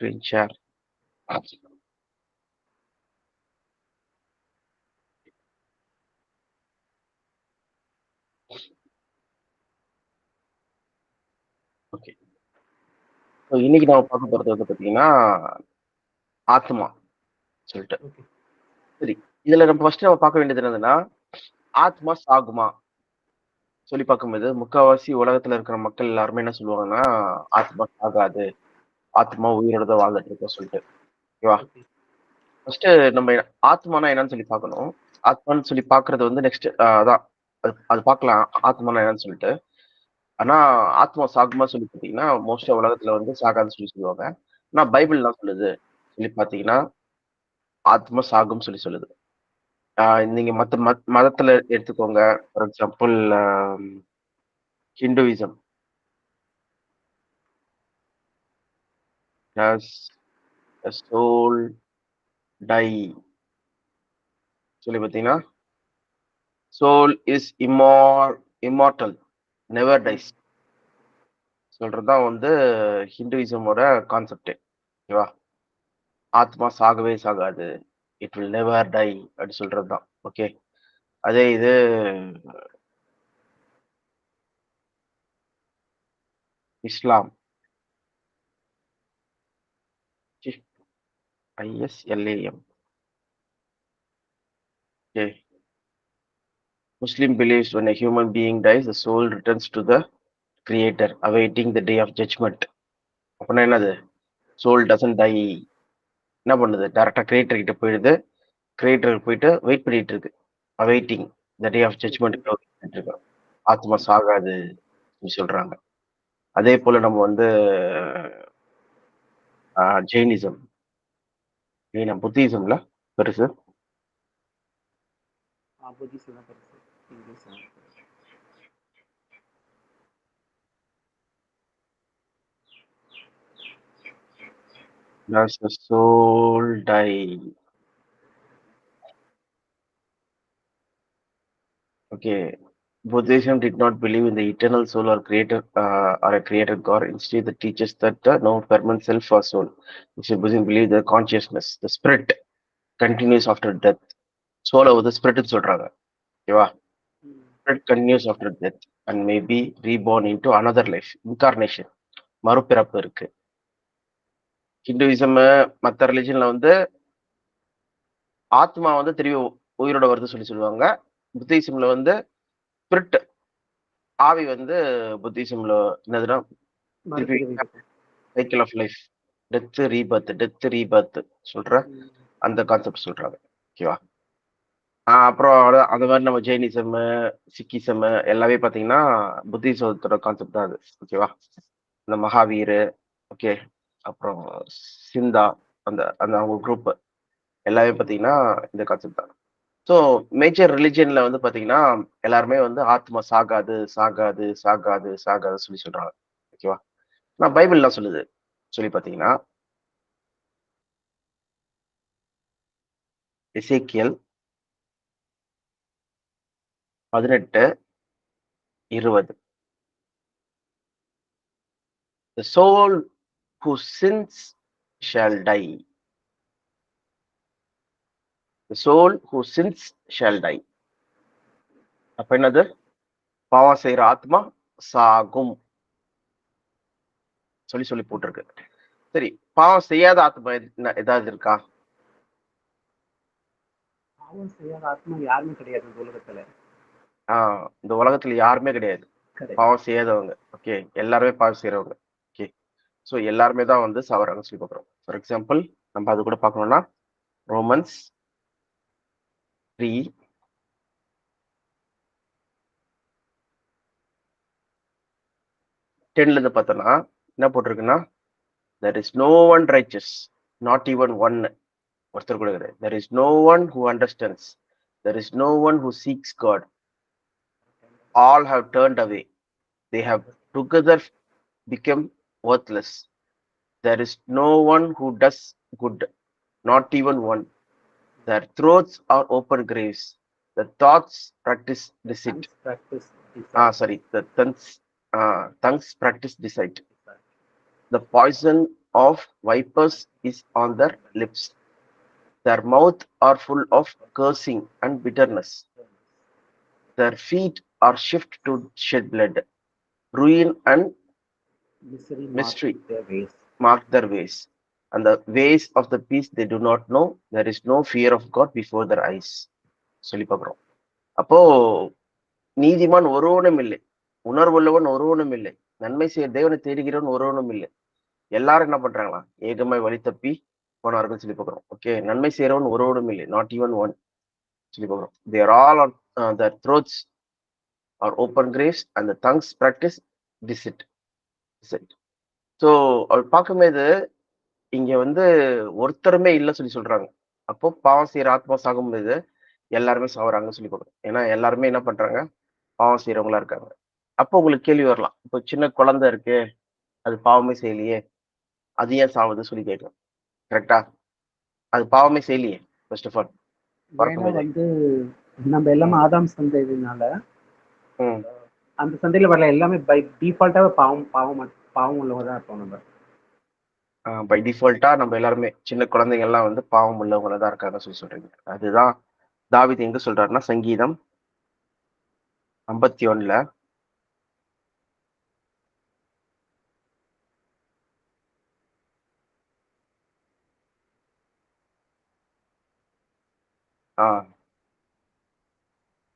Screen share. Okay. So இன்னைக்கு நம்ம பார்க்க போறது வந்து பார்த்தீங்கன்னா, ஆத்மா சொல்லிட்டு. ஓகே. சரி. இதுல நம்ம ஃபர்ஸ்ட் நம்ம பார்க்க வேண்டியது என்னதுன்னா, ஆத்மா சாகுமா? சொல்லி பார்க்கும்போது, முக்காவாசி உலகத்துல இருக்கிற மக்கள் எல்லாருமே என்ன சொல்லுவாங்கன்னா, ஆத்மா சாகாது. ஆத்மா உயிரோட தான் வாழ்ந்துட்டு இருக்குன்னு சொல்லிட்டு. ஓகேவா? ஓகே. ஃபர்ஸ்ட் நம்ம ஆத்மானா என்னன்னு சொல்லி பார்க்கணும். ஆத்மான்னு சொல்லி பார்க்கறது வந்து நெக்ஸ்ட் அதான். அது பார்க்கலாம். ஆத்மானா என்னன்னு சொல்லிட்டு. ஆனா, ஆத்மா சாகுமா சொல்லி பார்த்தீங்கன்னா, மோஸ்ட்டா உலகத்துல வந்து சாகாதுன்னு சொல்லி சொல்லுவாங்க. ஆனா பைபிள் என்ன சொல்லுது? சொல்லி பார்த்தீங்கன்னா, ஆத்மா சாகும்ன்னு சொல்லி சொல்லுது. நீங்க மத்த மதத்துல எடுத்துக்கோங்க. For example Hinduism. Does a soul die சொல்லி பார்த்தீங்கன்னா, soul is immortal never dies சொல்றது தான் வந்து ஹிந்துயிசமோட கான்செப்ட். ஓகேவா? ஆத்மா சாகவே சாகாது. இட் வில் நெவர் டை அப்படி சொல்றது தான். ஓகே. அதே இது Islam. ISLAM. Okay. Muslim believes when a human being dies, the soul returns to the creator, awaiting the day of judgment. அப்படின்னா என்னது? Soul doesn't die. என்ன பண்ணுது? டைரக்டா கிரியேட்டர் கிட்ட போயிடுது. கிரியேட்டருக்கு போயிட்டு வெயிட் பண்ணிட்டு இருக்கு. awaiting the day of judgment wait இருக்கு. ஆத்மா சாகாது சொல்றாங்க. அதே போல நம்ம வந்து ஜெயினிசம், புத்திசம்ல பெருசு. புத்திசம் தான் பெருசு. English Does the soul die? Okay. Buddhism did not believe in the eternal soul or creator or a created God. Instead, it teaches that no permanent self or soul. Buddhism believe the consciousness, the spirit continues after death. Soul of the spirit சொல்றாங்க. ஓகேவா? Spirit continues after death and may be reborn into another life. Incarnation. மறுபிறப்பு இருக்கு. Hinduism மற்ற ரிலிஜன்ல வந்து ஆத்மா வந்து திரும்பி உயிரோட வருது சொல்லுவாங்க. புத்திசம்ல வந்து ஸ்பிரிட் ஆவி வந்து புத்திசம்ல என்னதுன்னா cycle of life, death rebirth சொல்ற அந்த கான்செப்ட் சொல்றாங்க. ஓகேவா? அப்புறம் அந்த மாதிரி நம்ம ஜெயினிசம், சிக்கிசம் எல்லாமே பார்த்தீங்கன்னா புத்திசத்தோட கான்செப்ட் தான் அது. ஓகேவா? இந்த மகாவீர், ஓகே, அப்புறம் சிந்தா, அந்த அந்த அவங்க குரூப் எல்லாமே பார்த்தீங்கன்னா இந்த கான்செப்ட் தான். ஸோ மேஜர் ரிலிஜன்ல வந்து பார்த்தீங்கன்னா எல்லாருமே வந்து ஆத்மா சாகாது சாகாது சாகாது சாகாது சொல்லி சொல்றாங்க. ஓகேவா? நான் பைபிள் என்ன சொல்லுது சொல்லி பார்த்தீங்கன்னா, Ezekiel 18:20. The soul who sins shall die. The soul who sins shall die. அப்ப என்னது? பாவம் செய்யற ஆத்மா சாகும் சொல்லி போட்டிருக்கு. சரி, பாவம் செய்யாத ஆத்மா ஏதாவது இருக்கா? பாவம் செய்யாத ஆத்மா யாருமே கிடையாது இந்த உலகத்துல. இந்த உலகத்துல யாருமே கிடையாது பாவம் செய்யாதவங்க. ஓகே, எல்லாருமே பாவம் செய்யறவங்க. ஓகே, ஸோ எல்லாருமே தான் வந்து சாவறாங்கன்னு சொல்லி பார்க்குறோம். ஃபார் எக்ஸாம்பிள் நம்ம அது கூட பார்க்கணும்னா ரோமன்ஸ் 3:10 இருந்து பார்த்தோம்னா என்ன போட்டிருக்குன்னா, there is no one righteous, not even one. ஒருத்தர் கூட கிடையாது. There is no one who understands. There is no one who seeks God. All have turned away. They have together become worthless. There is no one who does good, not even one. Their throats are open graves. The thoughts practice deceit. The tongues practice deceit. The poison of vipers is on their lips. Their mouth are full of cursing and bitterness. Their feet are swift to shed blood. Ruin and Misery mystery mark their ways. mark their ways. And the ways of the peace they do not know. There is no fear of God before their eyes. சொல்லி பார்க்கிறோம். அப்போ நீதிமான் ஒருவனும் இல்லை, உணர்வுள்ளவன் ஒருவனும் இல்லை, நன்மை செய்ய தேவனை தேடுகிறவன் ஒருவனும் இல்லை. எல்லாரும் என்ன பண்றாங்களா? ஏகமாய் வழி தப்பி போனார்கள் சொல்லி பார்க்கிறோம். ஓகே, நன்மை செய்யறவன் ஒருவனும் இல்லை, நாட் ஈவன் ஒன் சொல்லி பார்க்கிறோம். They are all on their throats are open graves and the tongues practice deceit. So அவர் பார்க்கும்போது இங்க வந்து ஒருத்தருமே இல்லை சொல்லி சொல்றாங்க. அப்போ பாவம் செய்யற ஆத்மா சாகும்போது எல்லாருமே சாகுறாங்கன்னு சொல்லி பார்க்குறோம். ஏன்னா எல்லாருமே என்ன பண்றாங்க? பாவம் செய்யறவங்களா இருக்காங்க. அப்போ உங்களுக்கு கேள்வி வரலாம், இப்போ சின்ன குழந்தை இருக்கு, அது பாவமே செய்யலையே, அது ஏன் சாவுது சொல்லி கேட்கலாம். கரெக்டா? அது பாவமே செய்யலையே ஃபர்ஸ்ட் ஆஃப் ஆல். ஏன்னா வந்து நம்ம எல்லாமே ஆதாம் சந்ததினால ம் அந்த சந்தையில வரல எல்லாமே பை டிஃபால்ட்டாவே பாவம் உள்ளவங்க தான் இருப்போம் நம்ம. பை டிஃபால்ட்டா நம்ம எல்லாருமே சின்ன குழந்தைங்க எல்லாம் வந்து பாவம் உள்ளவங்கள தான் இருக்காங்க சொல்லி சொல்றீங்க. அதுதான் தாவீது எங்க சொல்றாருன்னா சங்கீதம் 51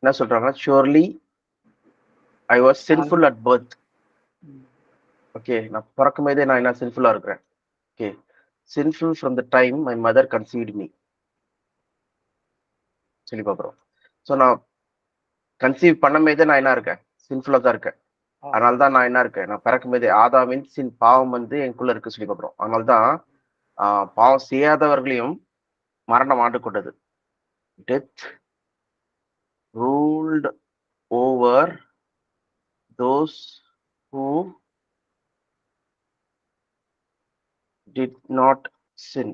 என்ன சொல்றாங்கன்னா, surely I was sinful at birth. Okay, நான் பிறக்கும் போதே நான் என்ன சின்ஃபுல்லா இருக்கிறேன். Okay, sinful from the time my mother conceived me சொல்லி பார்க்குறோம். ஸோ நான் கன்சீவ் பண்ணும் போதே நான் என்ன இருக்கேன்? சின்ஃபுல்லா தான் இருக்கேன். அதனால தான் நான் என்ன இருக்கேன்? நான் பிறக்கும் போதே ஆதாமின் சின் பாவம் வந்து எனக்குள்ள இருக்கு சொல்லி பார்க்குறோம். அதனால தான் பாவம் செய்யாதவர்களையும் மரணம் ஆண்டு கொண்டது. Death ruled over those who did not sin.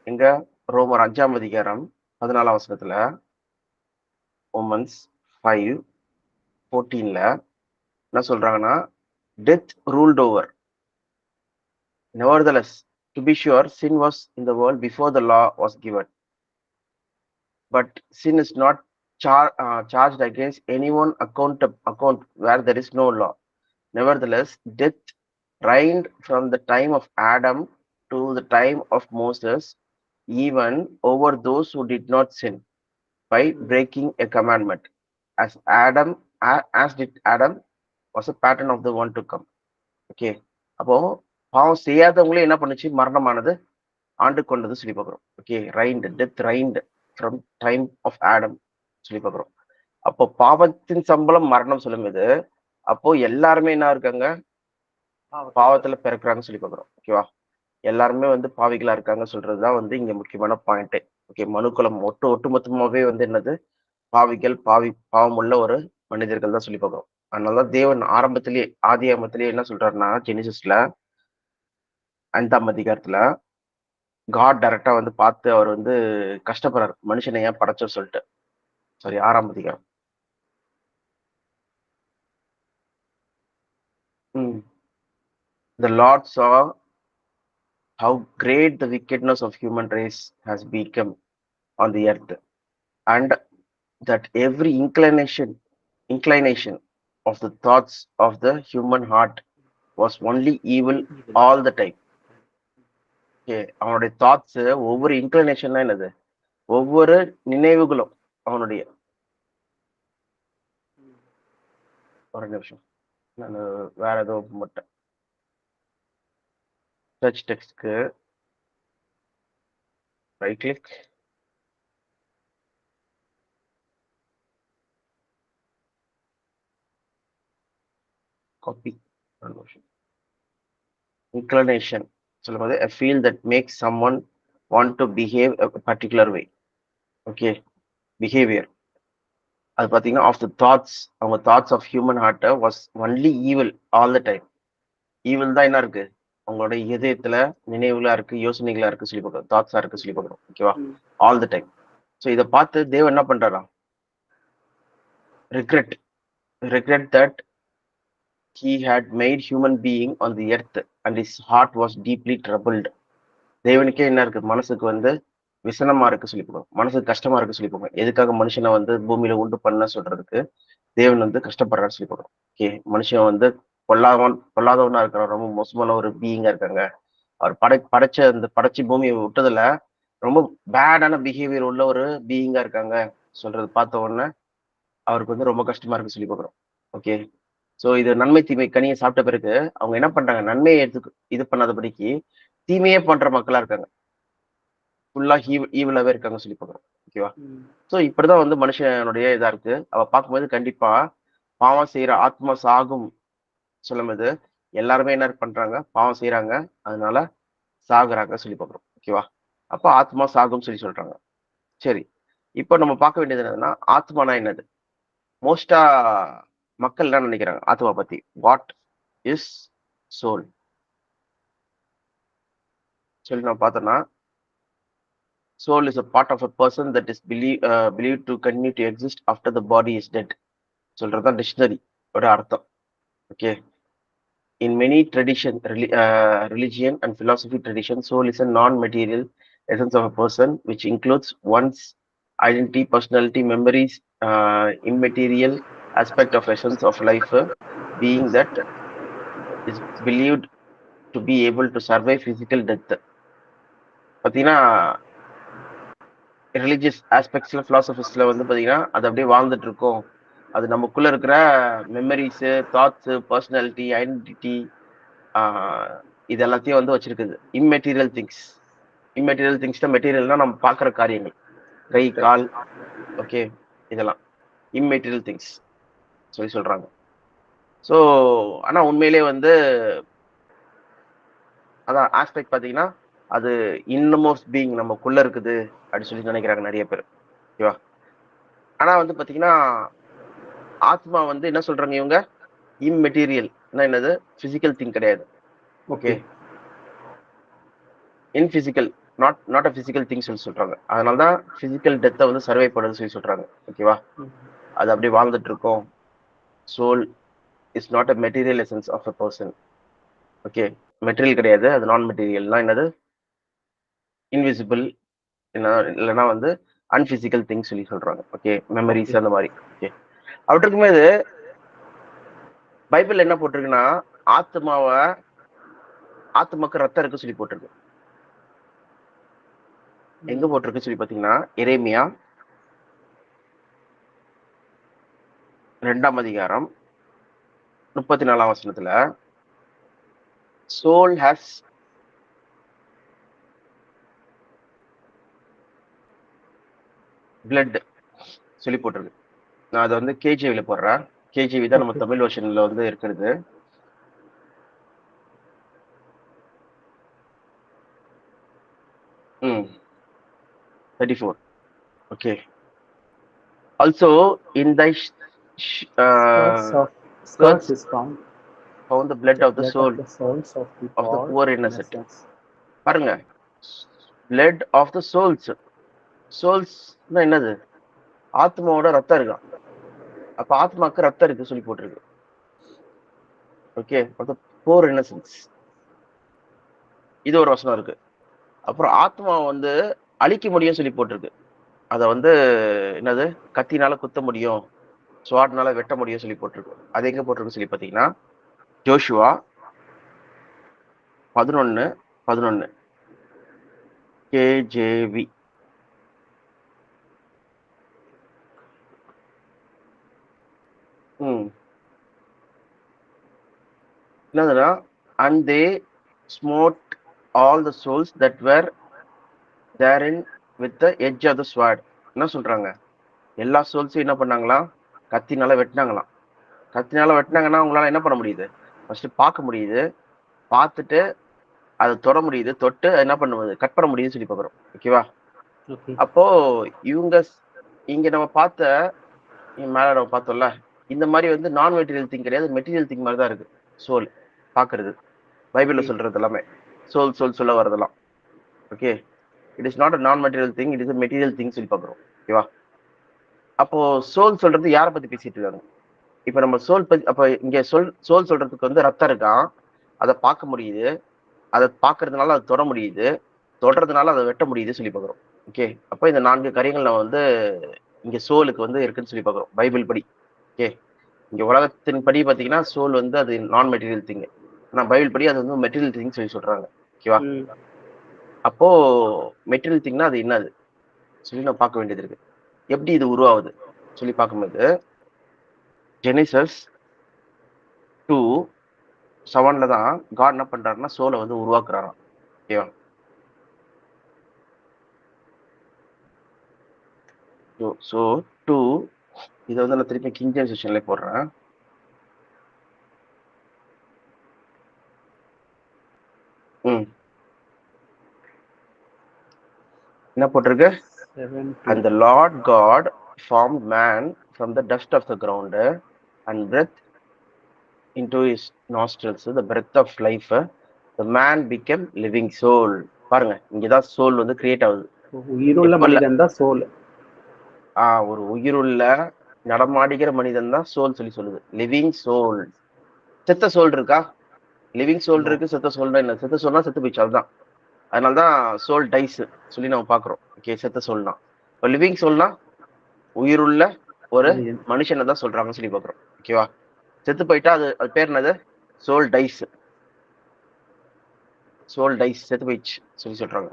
எங்க? ரோமர் 5ஆம் அதிகாரம் 14ஆம் வசனத்துல, Romans 5:14 என்ன சொல்றாங்கன்னா, death ruled over. Nevertheless, to be sure, sin was in the world before the law was given. But sin is not charged against anyone account where there is no law. Nevertheless, death reigned from the time of Adam to the time of Moses, even over those who did not sin by breaking a commandment, as did Adam was a pattern of the one to come. Okay, அப்போ பாவம் செய்யாதவங்களே என்ன பண்ணுச்சு? மரணமானது ஆண்டு கொண்டது சொல்லி பார்க்குறோம். Okay, death reigned from time of Adam சொல்லி பார்க்குறோம். அப்போ பாவத்தின் சம்பளம் மரணம் சொல்லும்போது அப்போ எல்லாருமே என்ன இருக்காங்க? பாவத்துல பிறக்கிறாங்க சொல்லி பார்க்குறோம். ஓகேவா? எல்லாருமே வந்து பாவிகளா இருக்காங்க சொல்றதுதான் வந்து இங்க முக்கியமான பாயிண்டே. ஓகே, மனுக்குலம் ஒட்டுமொத்தமாவே வந்து என்னது? பாவம் உள்ள ஒரு மனிதர்கள் தான் சொல்லி பார்க்கிறோம். அதனாலதான் தேவன் ஆதி ஆரம்பத்திலேயே என்ன சொல்றாருன்னா, ஜெனிசிஸ்ல 5ஆம் அதிகாரத்துல காட் டைரக்டா வந்து பார்த்து அவர் வந்து கஷ்டப்படுறாரு, மனுஷனை ஏன் படைச்சோன்னு சொல்லிட்டு. சாரி, 6ஆம் அதிகாரம். The Lord saw how great the wickedness of human race has become on the earth, and that every inclination of the thoughts of the human heart was only evil all the time. அவனுடைய thoughts, ஒவ்வொரு inclination என்னது? ஒவ்வொரு நினைவுகளும் அவனுடைய. ஒரு நிமிஷம், நான் வேற ஏதோ மட்டும் சர்ச் டெக்ஸ்ட்க்கு ரைட் கிளிக், காப்பி. இன்க்ளினேஷன் சொல்லும்போது a feel that makes someone want to behave a particular way. Okay, behaviour. அது பார்த்தீங்கன்னா ஆஃப் த தாட்ஸ், அவங்க thoughts of human heart was only evil all the time. Evil தான் என்ன இருக்கு? அவங்களோட இதயத்துல நினைவுகளா இருக்கு, யோசனைகளா இருக்கு சொல்லி பார்க்குறோம், தாட்ஸா இருக்கு சொல்லி பார்க்குறோம். ஓகேவா? All the time. ஸோ இதை பார்த்து தேவன் என்ன பண்றாராம்? regret that he had made human being on the earth and his heart was deeply troubled. தேவனுக்கே என்ன இருக்கு, மனசுக்கு வந்து விசனமா இருக்கு சொல்லி போகும், மனசுக்கு கஷ்டமா இருக்கு சொல்லி போகும். எதுக்காக மனுஷனை வந்து பூமியில உண்டு பண்ண சொல்றதுக்கு தேவன் வந்து கஷ்டப்படுறாரு சொல்லி போகும். ஓகே, மனுஷன் வந்து பொல்லாதவனா இருக்கிறான், ரொம்ப மோசமான ஒரு பீயிங்கா இருக்காங்க. அவர் படைச்சு பூமியை விட்டதுல ரொம்ப பேடான பிஹேவியர் உள்ள ஒரு பீயிங்கா இருக்காங்க சொல்றது பார்த்த உடனே அவருக்கு வந்து ரொம்ப கஷ்டமா இருக்கு சொல்லி போகிறோம். ஓகே, ஸோ இது நன்மை தீமை கனியை சாப்பிட்ட பிறகு அவங்க என்ன பண்றாங்க, நன்மையை எடுத்து இது பண்ணாதபடிக்கு தீமையே பண்ற மக்களா இருக்காங்க, ஃபுல்லா ஈவிலாவே இருக்காங்க சொல்லி போகிறோம். ஓகேவா? ஸோ இப்படிதான் வந்து மனுஷனுடைய இதா இருக்கு. அவ பார்க்கும்போது கண்டிப்பா பாவம் செய்யற ஆத்மா சாகும் சொல்லும்போது எல்லாருமே என்ன பண்றாங்க, பாவம் செய்யறாங்க, அதனால சாகுறாங்க சொல்லி பார்க்குறோம். ஓகேவா? அப்ப ஆத்மா சாகும் சொல்லி சொல்றாங்க. சரி, இப்போ நம்ம பார்க்க வேண்டியது என்னதுன்னா, ஆத்மானா என்னது? மோஸ்டா மக்கள் என்ன நினைக்கிறாங்க ஆத்மா பத்தி? வாட் இஸ் சோல் சொல்லி நம்ம பார்த்தோம்னா, soul is a part of a person that is believed to continue to exist after the body is dead. சொல்றதுதான் டிக்ஷனரி ஒரு அர்த்தம். Okay, in many religion and philosophy tradition, soul is a non-material essence of a person which includes one's identity, personality, memories, immaterial aspect of essence of life, being that is believed to be able to survive physical death. பார்த்தீங்கன்னா religious ஆஸ்பெக்ட்ஸ்ல பிலாசபிஸ்ல வந்து பாத்தீங்கன்னா அது அப்படியே வாழ்ந்துட்டு இருக்கும், அது நமக்குள்ள இருக்கிற மெமரிஸ், தாட்ஸ், பர்சனாலிட்டி, ஐடென்டிட்டி, இது எல்லாத்தையும் வந்து வச்சிருக்குது. இம்மெட்டீரியல் திங்ஸ் தான் மெட்டீரியல்னா நம்ம பார்க்குற காரியங்கள், கை கால், ஓகே, இதெல்லாம் இம்மெட்டீரியல் திங்ஸ் சொல்லி சொல்றாங்க. ஸோ ஆனா உண்மையிலே வந்து அதான் ஆஸ்பெக்ட் பார்த்தீங்கன்னா அது இன்னமோஸ்ட் பீயிங் நமக்குள்ள இருக்குது அப்படின்னு சொல்லி நினைக்கிறாங்க நிறைய பேர். ஓகேவா? ஆனா வந்து பாத்தீங்கன்னா ஆத்மா வந்து என்ன சொல்றாங்க இவங்க, இம்மெட்டீரியல் என்னது, பிசிக்கல் திங் கிடையாது. Okay, unphysical, not a physical thing சொல்லி சொல்றாங்க. அதனாலதான் பிசிக்கல் டெத்தை வந்து சர்வை பண்ணுன்னு சொல்லி சொல்றாங்க. ஓகேவா? அது அப்படியே வாழ்ந்துட்டு இருக்கோம். Soul is not a material essence of a person. Okay, material கிடையாது, அது நான் மெட்டீரியல்னா என்னது, இன்விசிபிள், இல்லைன்னா வந்து அன்பிசிக்கல் திங் சொல்லி சொல்றாங்க. ஓகே, மெமரிஸ் அந்த மாதிரி. ஓகே, அப்படி இருக்கும்போது பைபிள் என்ன போட்டிருக்குன்னா, ஆத்மாக்கு ரத்தம் இருக்கு சொல்லி போட்டிருக்கு. எங்க போட்டிருக்கு சொல்லி பாத்தீங்கன்னா, எரேமியா 2ஆம் அதிகாரம் 34ஆம் வசனத்துல soul has blood சொல்லி போட்டிருக்கு. நான் அதை வந்து கேஜிவில போடுறேன். கேஜிவி தான் நம்ம தமிழ் வெர்ஷன்ல வந்து இருக்கிறது. ம் 34. Okay, also in thy skirts is found the blood of the soul of the poor innocent. பாருங்க, blood of the souls என்னது, ஆத்மாவோட ரத்தம் இருக்கான். அப்ப ஆத்மாக்கு ரத்தம் இருக்கு சொல்லி போட்டிருக்கு. ஓகே, போர் இன்னசென்ஸ், இது ஒரு வசனம் இருக்கு. அப்புறம் ஆத்மா வந்து அழிக்க முடியும் சொல்லி போட்டிருக்கு. அத வந்து என்னது, கத்தினால குத்த முடியும், ஸ்வாட்னால வெட்ட முடியும் சொல்லி போட்டிருக்கு. அது எங்க போட்டிருக்கு சொல்லி பாத்தீங்கன்னா, ஜோஷுவா 11:11 கேஜேவி. என்னதுன்னா, and they smote all the souls that were therein with the edge of the sword. என்ன சொல்றாங்க, எல்லா சோல்ஸையும் என்ன பண்ணாங்களாம், கத்தினால வெட்டினாங்களாம். கத்தினால வெட்டினாங்கன்னா உங்களால என்ன பண்ண முடியுது, ஃபர்ஸ்ட் பார்க்க முடியுது, பார்த்துட்டு அதை தொட முடியுது, தொட்டு என்ன பண்ணுவது, கட் பண்ண முடியுதுன்னு சொல்லி பார்க்குறோம். ஓகேவா? அப்போ இவங்க இங்க நம்ம பார்த்த மேல நம்ம பார்த்தோம்ல, இந்த மாதிரி வந்து நான் மெட்டீரியல் திங் கிடையாது, மெட்டீரியல் திங் மாதிரி தான் இருக்கு சோல் பாக்குறது. பைபிள்ல சொல்றது எல்லாமே சோல் சொல்ல வரதெல்லாம். Okay, it is not a non material thing, it is a material thing சொல்லி பார்க்குறோம். ஓகேவா? அப்போ சோல் சொல்றது யாரை பத்தி பேசிட்டு இருக்காங்க, இப்ப நம்ம சோல் பத்தி அப்ப இங்க சோல் சொல்றதுக்கு வந்து ரத்தம் இருக்கான், அதை பார்க்க முடியுது, அதை பார்க்கறதுனால அதை தொட முடியுது, தொடறதுனால அதை வெட்ட முடியுது சொல்லி பார்க்குறோம். ஓகே, அப்போ இந்த 4 காரியங்கள் நம்ம வந்து இங்க சோலுக்கு வந்து இருக்குன்னு சொல்லி பார்க்குறோம் பைபிள் படி. ஓகே, இங்க உலகத்தின் படி பார்த்தீங்கன்னா சோல் வந்து அது நான் மெட்டீரியல் திங், ஆனா பைபிள் படி அது வந்து மெட்டீரியல் திங் சொல்லி சொல்றாங்க. ஓகேவா? அப்போ மெட்டீரியல் திங்னா அது என்னது சொல்லி நம்ம பார்க்க வேண்டியது இருக்கு. எப்படி இது உருவாகுது சொல்லி பார்க்கும்போது ஜெனிசஸ் 2:7 தான் காட் என்ன பண்றாருன்னா சோலை வந்து உருவாக்குறாராம். ஓகேவா? ஸோ 2 இதை வந்து நான் திருப்பி கிங் ஜேம்ஸ் வெர்ஷன்ல போடுறேன். என்ன போட்டிருக்கு? And the Lord God formed man from the dust of the ground and breathed into his nostrils the breath of life. The man became living soul. பாருங்க, இங்கதான் சோல் வந்து கிரியேட் ஆகுது. உயிருள்ள மனிதன் தான் சோல். ஒரு உயிருள்ள நடமாடுகிற மனிதன் தான் சோல் சொல்லி சொல்லுது. Living soul. செத்த சோல் இருக்கா? லிவிங் சோல் இருக்கு, செத்த சோல் தான் என்ன? செத்த சோல்னா செத்து போயிடுச்சு, அதுதான். அதனாலதான் சோல் டைஸ் சொல்லி நம்ம பாக்குறோம். ஓகே, செத்த சோல்னா. இப்போ லிவிங் சோல்னா உயிருள்ள ஒரு மனுஷனை தான் சொல்றாங்கன்னு சொல்லி பாக்குறோம். ஓகேவா? செத்து போயிட்டா அது பேர் என்னது? Soul dies. சோல் டைஸ், செத்து போயிடுச்சு சொல்லி சொல்றாங்க.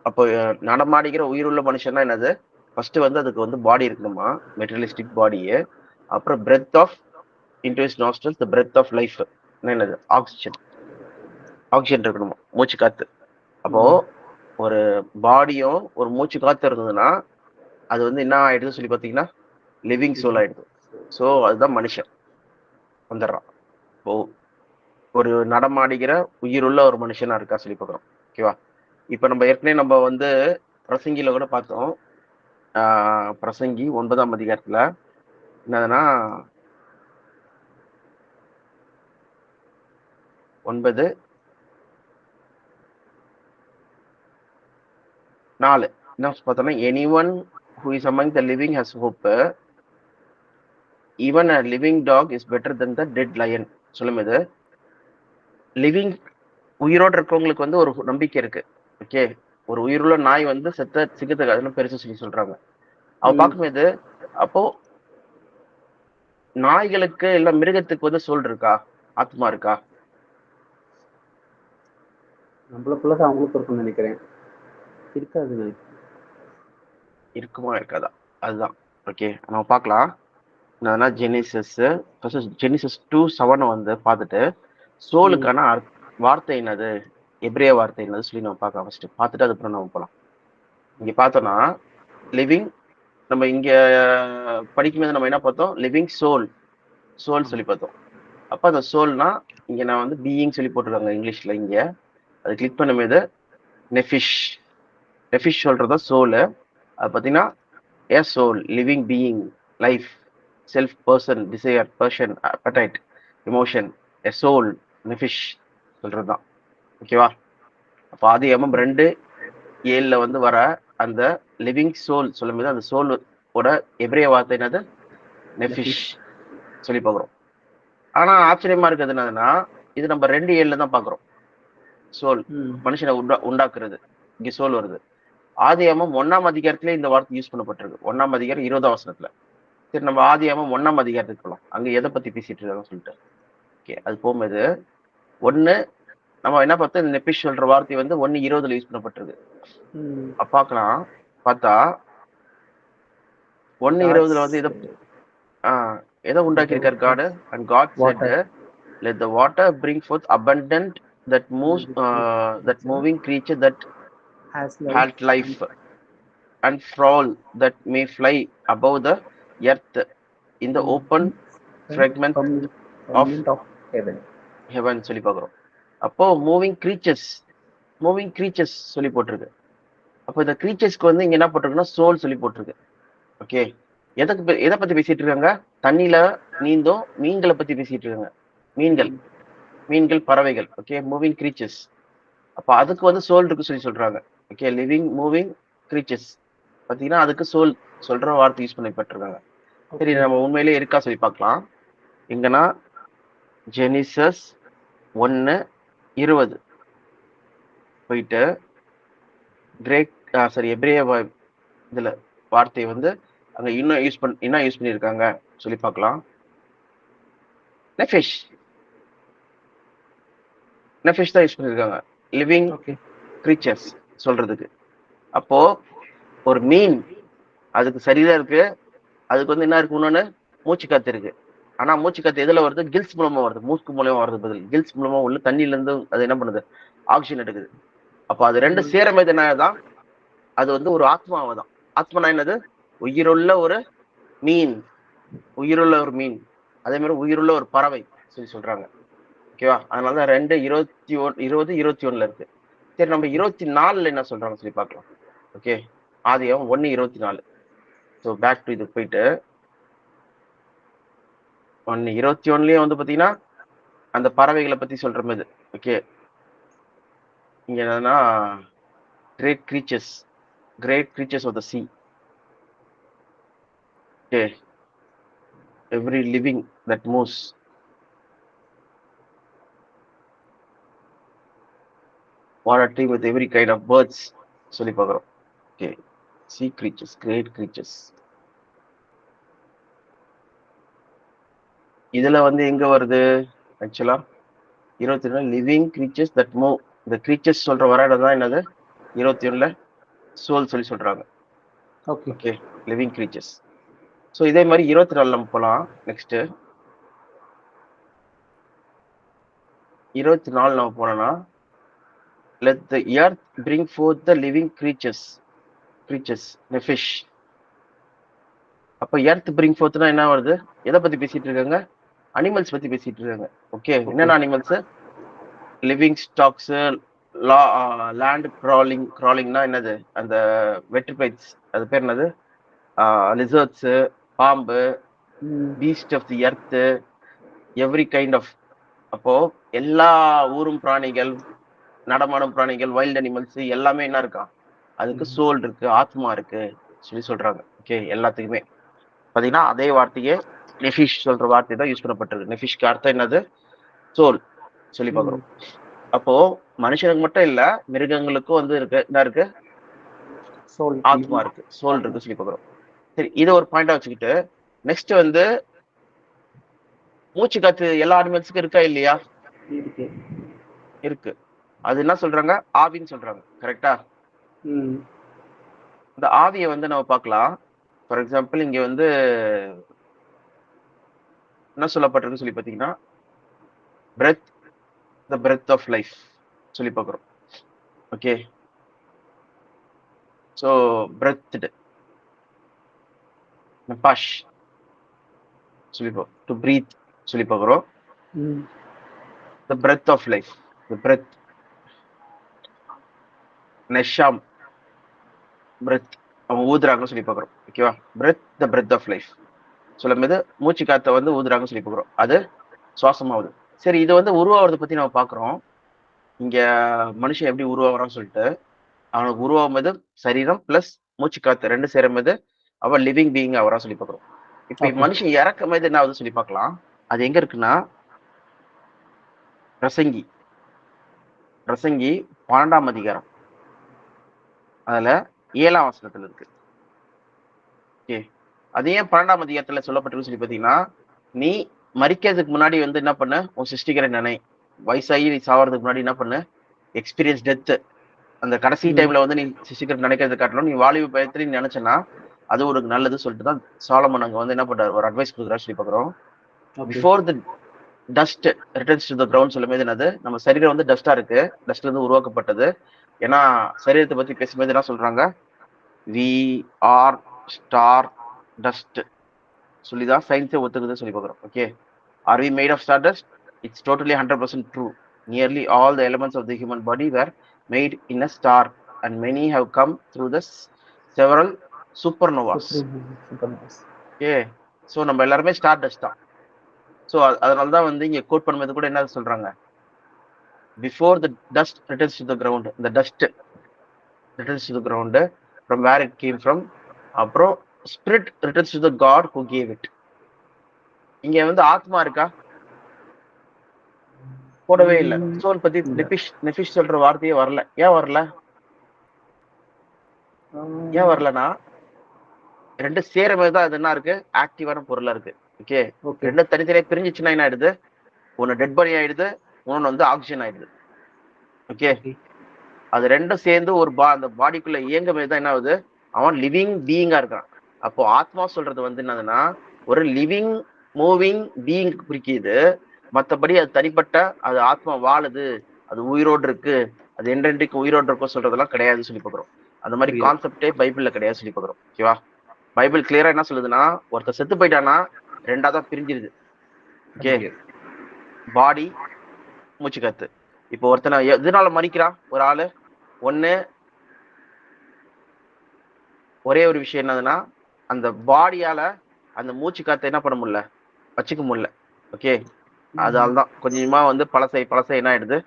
அப்போ நடமாடிக்கிற உயிருள்ள மனுஷன்னா என்னது? ஃபர்ஸ்ட் வந்து அதுக்கு வந்து பாடி இருக்கணுமா, மெட்டீரியலிஸ்டிக் பாடியே. அப்புறம் breath of into his nostrils the breath of life. என்னது? ஆக்சிஜன் இருக்கணுமா, மூச்சு காத்து. அப்போ ஒரு பாடியும் ஒரு மூச்சு காத்து இருந்ததுன்னா அது வந்து என்ன ஆயிடுது சொல்லி பாத்தீங்கன்னா லிவிங் சோல் ஆயிடுது. ஸோ அதுதான் மனுஷன் வந்துடுறான். இப்போ ஒரு நடமாடுகிற உயிருள்ள ஒரு மனுஷனா இருக்கா சொல்லி பார்க்குறோம். ஓகேவா? இப்போ நம்ம ஏற்கனவே நம்ம வந்து பிரசங்கியில கூட பார்த்தோம். பிரசங்கி 9ஆம் அதிகாரத்துல என்னதுன்னா 9:4 என்ன பார்த்தோம்னா, anyone who is among the living has hope, even a living dog is better than the dead lion. சொல்லும்போது லிவிங் உயிரோடு இருக்கவங்களுக்கு வந்து ஒரு நம்பிக்கை இருக்கு. ஓகே, ஒரு உயிருள்ள நாய் வந்து செத்த சிக்கத்துக்கு அதெல்லாம் பெருசு சொல்லி சொல்றாங்க. அவ பார்க்கும்போது அப்போ நாய்களுக்கு இல்ல மிருகத்துக்கு வந்து சோல் இருக்கா, ஆத்மா இருக்கா? நம்மளுக்குள்ளதான் அவங்களுக்கு இருக்கும்னு நினைக்கிறேன். இருக்காது. இருக்குமா இருக்காதா? அதுதான். ஓகே, நம்ம பார்க்கலாம். என்னன்னா ஜெனிசஸ் 2:7 வந்து பார்த்துட்டு சோலுக்கான வார்த்தை என்னது, எபிரேய வார்த்தை என்னது சொல்லி நம்ம பார்க்கலாம். ஃபர்ஸ்ட் பார்த்துட்டு அதுக்கப்புறம் நம்ம போகலாம். இங்க பார்த்தோம்னா லிவிங், நம்ம இங்க படிக்கும்போது நம்ம என்ன பார்த்தோம்? லிவிங் சோல் சொல்லி பார்த்தோம். அப்ப அந்த சோல்னா இங்க நான் வந்து பீயிங் சொல்லி போட்டிருக்காங்க இங்கிலீஷ்ல. இங்க அது கிளிக் பண்ணும்போது நெஃபிஷ் சொல்றதா சோல். அது பார்த்தீங்கன்னா a soul, living being, life, self, person, desire, passion, appetite, emotion, a soul, நெஃபிஷ் சொல்றதுதான். ஓகேவா? அப்போ ஆதியாகமம் 2:7 வந்து வர அந்த லிவிங் சோல் சொல்லும்போது அந்த சோலோட எபிரேய வார்த்தை என்னது? நெஃபிஷ் சொல்லி பார்க்குறோம். ஆனா ஆச்சரியமா இருக்கிறது என்னதுன்னா, இது நம்ம 2:7 தான் பார்க்குறோம். சோல் மனுஷனை உண்டாக்குறது, இங்க சோல் வருது. ஆதியாகமம் 1ஆம் அதிகாரத்திலே இந்த வார்த்தை யூஸ் பண்ணப்பட்டிருக்கு. 1ஆம் அதிகாரம் 20ஆம் வசனத்துல. சரி, நம்ம ஆதியாகமம் 1ஆம் அதிகாரத்துக்கு போகலாம். அங்க எதை பத்தி பேசிட்டு இருக்காங்கன்னு சொல்லிட்டு. ஓகே, அது போகும்போது நம்ம என்ன பார்த்தோம்? இந்த நெஃபிஷ் சொல்ற வார்த்தை வந்து 1:20 யூஸ் பண்ணப்பட்டிருக்கு. பார்க்கலாம். பார்த்தா 1:20 வந்து எதை உண்டாக்கி இருக்காரு? God. And God said let the water bring forth abundant that moves that moving creature that has life and fowl that may fly above the earth in the open fragment of heaven சொல்லி பார்க்குறோம். அப்போ moving creatures சொல்லி போட்டிருக்கு. அப்போ இந்த கிரீச்சர்ஸ்க்கு வந்து இங்க என்ன போட்டிருக்குன்னா சோல் சொல்லி போட்டிருக்கு. ஓகே, எதை பத்தி பேசிட்டு இருக்காங்க? தண்ணியில நீந்தும் மீன்களை பத்தி பேசிட்டு இருக்காங்க. மீன்கள், பறவைகள். Okay, moving creatures. அப்ப அதுக்கு வந்து சோல் இருக்கு சொல்லி சொல்றாங்க. ஓகே, லிவிங் மூவிங் கிரீச்சர்ஸ் பார்த்தீங்கன்னா அதுக்கு சோல் சொல்ற வார்த்தை யூஸ் பண்ணப்பட்டிருக்காங்க. சரி, ஓகே நம்ம உண்மையிலேயே இருக்கா சொல்லி பார்க்கலாம். எங்கன்னா ஜெனிசஸ் 1:20 போயிட்டு எபிரேய இதுல வார்த்தை வந்து அங்க என்ன யூஸ் பண்ணியிருக்காங்க சொல்லி பார்க்கலாம். நெஃபிஷ் தான் யூஸ் பண்ணியிருக்காங்க, லிவிங் ஓகே கிரீச்சர்ஸ் சொல்றதுக்கு. அப்போ ஒரு மீன் அதுக்கு சரிதான் இருக்கு, அதுக்கு வந்து என்ன இருக்கு, இன்னொன்னு மூச்சு காத்து இருக்கு. ஆனா மூச்சு காத்து எதுல வருது? கில்ஸ் மூலமா வருது, மூக்கு மூலமா வருது பதில். கில்ஸ் மூலமா உள்ள தண்ணியில இருந்து அது என்ன பண்ணுது? ஆக்சிஜன் எடுக்குது. அப்போ அது ரெண்டு சேரமது என்னதான்? அது வந்து ஒரு ஆத்மாவதான். ஆத்மானா என்னது? உயிருள்ள ஒரு மீன், உயிருள்ள ஒரு மீன், அதே மாதிரி உயிருள்ள ஒரு பறவை சொல்லி சொல்றாங்க. ஓகேவா? அதனாலதான் 2:20 இருக்கு. சரி, நம்ம 24 என்ன சொல்றாங்க சொல்லி பார்க்கலாம். ஓகே, ஆதியாகமம் 1:24. ஸோ பேக் டு இது போயிட்டு 1:21 வந்து பாத்தீங்கன்னா அந்த பறவைகளை பத்தி சொல்ற மாதிரி. ஓகே, இங்க என்னன்னா great creatures of the sea. Okay, every living that moves. Water tree with every kind of birds சொல்லி பார்க்குறோம். Okay, sea creatures, great creatures. இதுல வந்து எங்க வருது ஆக்சுவலா? 21 லிவிங் கிரீச்சர்ஸ் தட் மூவ். இந்த கிரீச்சர்ஸ் சொல்ற வர இடம் தான் என்னது? 21 சோல் சொல்லி சொல்றாங்க. Okay okay, living creatures. So இதே மாதிரி 24 நம்ம போலாம். நெக்ஸ்ட் 24 நம்ம போனோம்னா let the earth bring forth the living creatures நெஃபிஷ். அப்ப எர்த் பிரிங் ஃபோர்த்னா என்ன வருது? எதை பத்தி பேசிட்டு இருக்காங்க? அனிமல்ஸ் பத்தி பேசிட்டு இருக்காங்க. ஓகே, என்னென்ன அனிமல்ஸ்? லிவிங் ஸ்டாக்ஸ், லேண்ட் கிராலிங்னா என்னது? அந்த வெட்ரிபைட்ஸ், அது பேர் என்னது? லிசர்ட்ஸ், பாம்பு, beast of the earth, every kind of. அப்போ எல்லா ஊரும் பிராணிகள், நடமாடும் பிராணிகள், வைல்ட் அனிமல்ஸ் எல்லாமே என்ன இருக்கா? அதுக்கு சோல் இருக்கு, ஆத்மா இருக்கு சொல்லி சொல்றாங்க. ஓகே, எல்லாத்துக்குமே பாத்தீங்கன்னா அதே வார்த்தையே நெஃபிஷ் சொல்ற வார்த்தை தான் யூஸ் பண்ணப்பட்டிருக்கு. நெஃபிஷ்க்கு அர்த்தம் என்னது? சோல் சொல்லி பாக்குறோம். அப்போ மனுஷனுக்கு மட்டும் இல்ல, மிருகங்களுக்கும் வந்து இருக்கு, என்ன இருக்கு? ஆத்மா இருக்கு, சோல் இருக்கு சொல்லி பாக்குறோம். சரி, இதை ஒரு பாயிண்டா வச்சுக்கிட்டு நெக்ஸ்ட் வந்து மூச்சு காத்து எல்லா அனிமல்ஸுக்கும் இருக்கா இல்லையா? இருக்கு. அது என்ன சொல்றாங்க? ஆவின்னு சொல்றாங்க. கரெக்டா? இந்த ஆவியை வந்து நம்ம பார்க்கலாம். ஃபார் எக்ஸாம்பிள் இங்க வந்து என்ன சொல்லப்பட்டிருக்கு சொல்லி பார்த்தீங்கன்னா, breath, the breath of life சொல்லி பார்க்குறோம். ஓகே, ஸோ பிரெத் நபாஷ் சொல்லி டு பிரீத் சொல்லி பார்க்குறோம். The breath of life, the breath நெஷாம், பிரெத் அவங்க ஊதுறாங்கன்னு சொல்லி பார்க்குறோம். ஓகேவா? Breath, the breath of life சொல்லும் போது மூச்சு காத்தை வந்து ஊதுறாங்கன்னு சொல்லி பார்க்குறோம். அது சுவாசமாகுது. சரி, இது வந்து உருவாகிறத பத்தி நம்ம பார்க்குறோம். இங்க மனுஷன் எப்படி உருவாகிறான்னு சொல்லிட்டு, அவனுக்கு உருவாகும் போது சரீரம் பிளஸ் மூச்சு காத்து ரெண்டு சேரும் போது அவன் லிவிங் பீயிங் அவரா சொல்லி பார்க்குறோம். இப்ப மனுஷன் இறக்கும் போது என்ன ஆகுது சொல்லி பார்க்கலாம். அது எங்க இருக்குன்னா பிரசங்கி 12ஆம் அதிகாரம் அதுல 7ஆம் வசனத்துல இருக்கு. ஓகே, அது ஏன் 12ஆம் அதிகாரத்துல சொல்லப்பட்டிருக்கு சொல்லி பார்த்தீங்கன்னா, நீ மரிக்கிறதுக்கு முன்னாடி வந்து என்ன பண்ண? உன் சிருஷ்டிக்கிற நினை வயசாகி நீ சாவறதுக்கு முன்னாடி என்ன பண்ண? Experience death. அந்த கடைசி டைம்ல வந்து நீ சிருஷ்டிக்கிற நினைக்கிறத காட்டணும். நீ வாலிப பயத்துல நீ நினைச்சனா அது ஒரு நல்லது சொல்லிட்டு தான் சாலமன் அங்க வந்து என்ன பண்றாரு? ஒரு அட்வைஸ் கொடுக்குறாரு சொல்லி பார்க்குறோம். Before the dust returns to the ground சொல்லும் போது என்னது? நம்ம சரீரம் வந்து டஸ்டா இருக்கு, டஸ்ட்ல இருந்து உருவாக்கப்பட்டது. ஏன்னா சரீரத்தை பத்தி பேசும்போது என்ன சொல்றாங்க? வி ஆர் ஸ்டார் டஸ்ட் சொல்லிதான் சயின்ஸே ஒத்துக்குதுன்னு சொல்லி பார்க்குறோம். Okay, are we made of star dust? It's totally 100% true. Nearly all the elements of the human body were made in a star and many have come through the several supernovas. Okay, so நம்ம எல்லாருமே star dust தான். So அதனால தான் வந்து இங்க code பண்ணும்போது கூட என்ன சொல்றாங்க? Before the dust returns to the ground, இந்த dust returns to the ground from where it came from. அப்புறம் spirit returns to the God who gave it. இங்க வந்து ஆத்மா இருக்கா? போடவே இல்ல. சோல் பத்தி நெஃபிஷ் சொல்ற வார்த்தையே வரல. ஏன் வரல? ஏன் வரலனா ரெண்டு சேரும் தான் அது என்ன இருக்கு, ஆக்டிவான பொருளா இருக்கு. ஓகே, ரெண்டு தனித்தனியா பிரிஞ்சிச்சுன்னா என்ன ஆயிடுது, ஒன்னு டெட் பாடி ஆயிடுது, ஒன்னு வந்து ஆக்சிஜன் ஆயிடுது. ஓகே, அது ரெண்டும் சேர்ந்து ஒரு அந்த பாடிக்குள்ள இயங்கும் போது தான் என்ன ஆகுது, அவன் லிவிங் பீயிங்கா இருக்கான். அப்போ ஆத்மா சொல்றது வந்து என்னதுன்னா ஒரு லிவிங் மூவிங் பீயிங் குறிக்கிது. மற்றபடி அது தனிப்பட்ட அது ஆத்மா வாழுது, அது உயிரோடு இருக்கு, அது என்றென்றைக்கு உயிரோடு இருக்கும் சொல்றதெல்லாம் கிடையாது சொல்லி பார்க்குறோம். அந்த மாதிரி கான்செப்டே பைபிள்ல கிடையாது சொல்லி பார்க்குறோம். ஓகேவா, பைபிள் கிளியரா என்ன சொல்லுதுன்னா ஒருத்தர் செத்து போயிட்டானா ரெண்டா தான் பிரிஞ்சிருது. ஓகே, பாடி மூச்சு காத்து. இப்போ ஒருத்தனை எதனால மறிக்கிறான் ஒரு ஆளு, ஒண்ணு ஒரே ஒரு விஷயம் என்னதுன்னா அந்த பாடியால அந்த மூச்சு காத்தை என்ன பண்ண முடியல, வச்சுக்க முடியல. ஓகே, அதனால்தான் கொஞ்சமா வந்து பழசை என்ன ஆயிடுது,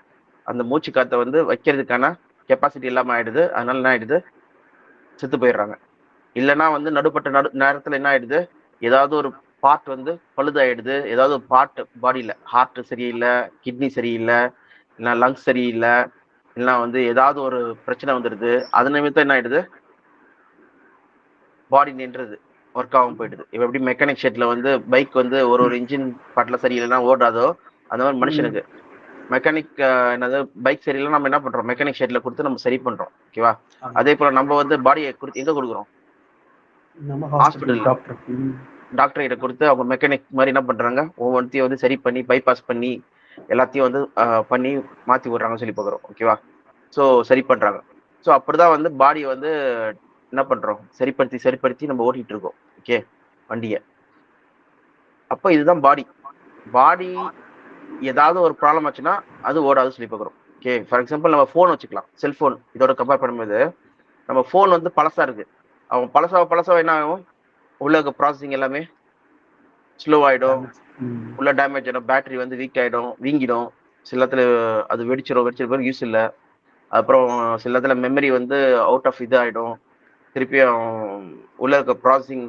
அந்த மூச்சு காத்தை வந்து வைக்கிறதுக்கான கெப்பாசிட்டி இல்லாம ஆயிடுது. அதனால என்ன ஆயிடுது, செத்து போயிடுறாங்க. இல்லைன்னா வந்து நடுப்பட்ட நேரத்துல என்ன ஆயிடுது, ஏதாவது ஒரு பார்ட் வந்து பழுதாயிடுது, ஏதாவது ஒரு பார்ட் பாடியில ஹார்ட் சரியில்லை, கிட்னி சரியில்லை, இல்லைன்னா லங்ஸ் சரியில்லை, இல்லைன்னா வந்து ஏதாவது ஒரு பிரச்சனை வந்துடுது. அது நிமித்தம் என்ன ஆயிடுது, பாடி நின்றுது, ஒர்க் ஆகாம போயிடுது. இப்ப எப்படி மெக்கானிக் ஷெட்ல வந்து பைக் வந்து ஒரு இன்ஜின் பார்ட்ல சரியில்லைன்னா ஓடாதோ, அந்த மாதிரி மனுஷனுக்கு மெக்கானிக் என்னது பைக் சரியில்லை, நம்ம என்ன பண்றோம், மெக்கானிக் ஷெட்ல கொடுத்து நம்ம சரி பண்றோம். ஓகேவா, அதே போல நம்ம வந்து பாடியை கொடுத்து எங்க கொடுக்குறோம், ஹாஸ்பிட்டல் டாக்டர் கிட்ட கொடுத்து அவங்க மெக்கானிக் மாதிரி என்ன பண்றாங்க, ஒவ்வொன்றையும் வந்து சரி பண்ணி பைபாஸ் பண்ணி எல்லாத்தையும் வந்து பண்ணி மாத்தி விடுறாங்கன்னு சொல்லி பார்க்குறோம். ஓகேவா, ஸோ சரி பண்றாங்க. ஸோ அப்படிதான் வந்து பாடியை வந்து என்ன பண்றோம், சரிப்படுத்தி நம்ம ஓட்டிட்டு இருக்கோம். ஓகே, வண்டியை. அப்போ இதுதான் பாடி. பாடி ஏதாவது ஒரு ப்ராப்ளம் ஆச்சுன்னா அது ஓடாது சொல்லி பார்க்குறோம். ஓகே, ஃபார் எக்ஸாம்பிள் நம்ம ஃபோன் வச்சுக்கலாம், செல்போன் இதோட கம்பேர் பண்ணும்போது நம்ம ஃபோன் வந்து பழசா இருக்கு. அவன் பழசா என்ன ஆகும், உள்ள இருக்க ப்ராசஸிங் எல்லாமே ஸ்லோ ஆயிடும், உள்ள டேமேஜ் ஆயிடும், பேட்டரி வந்து வீக் ஆயிடும், வீங்கிடும், சில இடத்துல அது வெடிச்சிடும் யூஸ் இல்லை. அப்புறம் சில இடத்துல மெமரி வந்து அவுட் ஆஃப் இது ஆயிடும், திருப்பியும் உள்ள இருக்க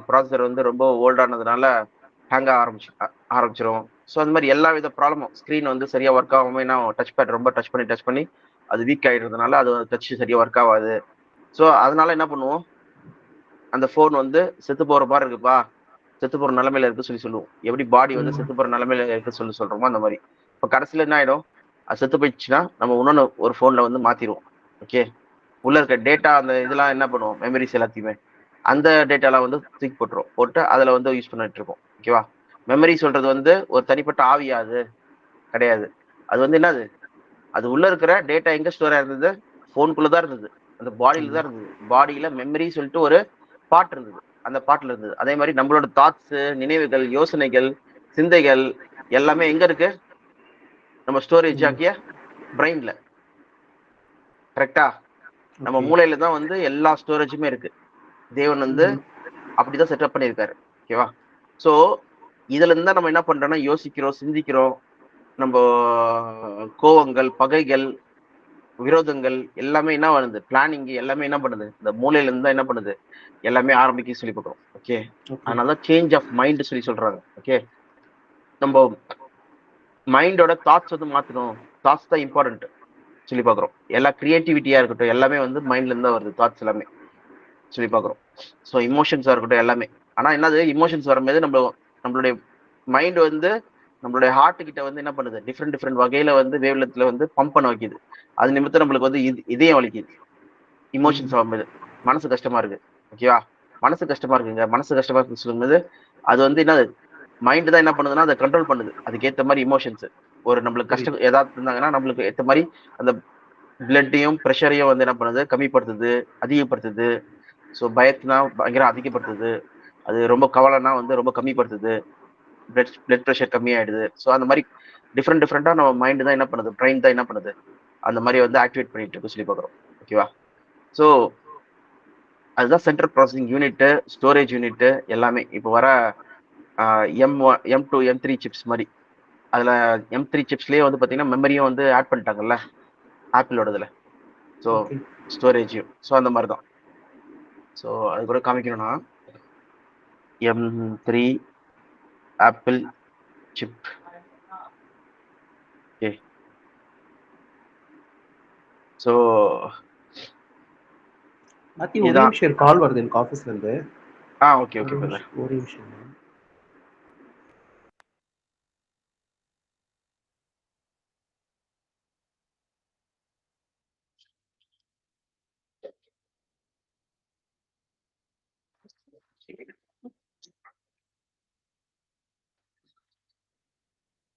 ப்ராசஸர் வந்து ரொம்ப ஓல்டானதுனால ஹேங் ஆரம்பிச்சிடும். ஸோ அந்த மாதிரி எல்லா வித ப்ராப்ளமும், ஸ்க்ரீன் வந்து சரியா ஒர்க் ஆகாம, ஏன்னா டச் பேட் ரொம்ப டச் பண்ணி அது வீக் ஆயிடுறதுனால அது டச் சரியா ஒர்க் ஆகாது. ஸோ அதனால என்ன பண்ணுவோம், அந்த ஃபோன் வந்து செத்து போற மாதிரி இருக்குப்பா, செத்து போற நிலைமையில இருக்கு சொல்லுவோம். எப்படி பாடி வந்து செத்து போற நிலைமையில இருக்கு சொல்றோமோ அந்த மாதிரி. இப்போ கடைசியில என்ன ஆயிடும், அது செத்து போயிடுச்சுன்னா நம்ம இன்னொன்னு ஒரு ஃபோன்ல வந்து மாத்திடுவோம். ஓகே, உள்ள இருக்க டேட்டா அந்த இதெல்லாம் என்ன பண்ணுவோம், மெமரிஸ் எல்லாத்தையுமே அந்த டேட்டாலாம் வந்து தூக்கி போட்டு அதுல வந்து யூஸ் பண்ணிட்டு இருக்கோம். ஓகேவா, மெமரி சொல்றது வந்து ஒரு தனிப்பட்ட ஆவியாது கிடையாது. அது வந்து என்னது, அது உள்ள இருக்கிற டேட்டா எங்க ஸ்டோர் ஆயிருந்தது, போனுக்குள்ளதான் இருந்தது, அந்த பாடியில தான் இருந்தது. பாடியில மெமரி சொல்லிட்டு ஒரு பாட்டு இருந்தது, அந்த பாட்டுல இருந்தது. அதே மாதிரி நம்மளோட தாட்ஸ், நினைவுகள், யோசனைகள், சிந்தைகள் எல்லாமே எங்க இருக்கு, நம்ம ஸ்டோரேஜ் ஆக்கிய பிரெயின்ல. கரெக்டா, நம்ம மூளையில தான் வந்து எல்லா ஸ்டோரேஜுமே இருக்கு. தேவன் வந்து அப்படிதான் செட்டப் பண்ணியிருக்காரு. ஓகேவா, ஸோ இதுல இருந்தா நம்ம என்ன பண்றோம்னா யோசிக்கிறோம், சிந்திக்கிறோம். நம்ம கோவங்கள், பகைகள், விரோதங்கள் எல்லாமே என்ன பண்ணுது, பிளானிங் எல்லாமே என்ன பண்ணுது, இந்த மூளையில இருந்து தான் என்ன பண்ணுது, எல்லாமே ஆரம்பிக்க சொல்லி பார்க்குறோம். ஓகே, அதனாலதான் சேஞ்ச் ஆஃப் மைண்ட் சொல்றாங்க. ஓகே, நம்ம மைண்டோட தாட்ஸ் வந்து மாத்தணும், தாட்ஸ் தான் இம்பார்ட்டன்ட் சொல்லி பார்க்குறோம். எல்லா கிரியேட்டிவிட்டியா இருக்கட்டும் எல்லாமே வந்து மைண்ட்ல இருந்து தான் வருது, தாட்ஸ் எல்லாமே சொல்லி பார்க்குறோம். ஸோ இமோஷன்ஸா இருக்கட்டும் எல்லாமே. ஆனா என்னது, இமோஷன்ஸ் வரும்போது நம்மளுடைய மைண்ட் வந்து நம்மளுடைய ஹார்ட் கிட்ட வந்து என்ன பண்ணுது, டிஃப்ரெண்ட் வகையில வந்து வேவ்லென்த்ல வந்து பம்ப் பண்ண வைக்குது. அது நிமித்தம் நம்மளுக்கு வந்து இதயம் வலிக்குது. இமோஷன்ஸ் வரும்போது மனசு கஷ்டமா இருக்கு. ஓகேவா, மனசு கஷ்டமா இருக்குன்னு சொல்லும்போது அது வந்து என்னது, மைண்ட் தான் என்ன பண்ணுதுன்னா அதை கண்ட்ரோல் பண்ணுது. அதுக்கேற்ற மாதிரி இமோஷன்ஸ் ஒரு நம்மளுக்கு கஷ்டம் ஏதாவது இருந்தாங்கன்னா நம்மளுக்கு ஏற்ற மாதிரி அந்த பிளட்டையும் ப்ரெஷரையும் வந்து என்ன பண்ணுது, கம்மிப்படுத்துது, அதிகப்படுத்துது. ஸோ பயத்தினா பயங்கர அதிகப்படுத்துது, அது ரொம்ப கவலைனா வந்து ரொம்ப கம்மிப்படுத்துது, பிளட் ப்ரெஷர் கம்மியாயிடுது. ஸோ அந்த மாதிரி டிஃப்ரெண்டா நம்ம மைண்ட் தான் என்ன பண்ணுது, பிரெயின் தான் என்ன பண்ணுது, அந்த மாதிரி வந்து ஆக்டிவேட் பண்ணிட்டு இருக்கு சொல்லி பார்க்குறோம். ஓகேவா, ஸோ அதுதான் central processing unit, storage unit எல்லாமே. இப்போ வர M2 M3 சிப்ஸ் மாதிரி, அதுல M3 சிப்ஸ்லயே வந்து பாத்தீங்கன்னா மெமரியும் வந்து ஆட் பண்ணிட்டாங்கல்ல ஆப்பிளோடதுல. ஸோ ஸ்டோரேஜையும் ஸோ அந்த மாதிரி தான். ஸோ அது கூட காமிக்கணும்னா M3 apple chip. Okay, so மாத்தி ஒரே இதான். நிமிஷம் கால் வருது எனக்கு ஆஃபீஸ்ல இருந்து. Okay okay brother. ஒரே நிமிஷம்.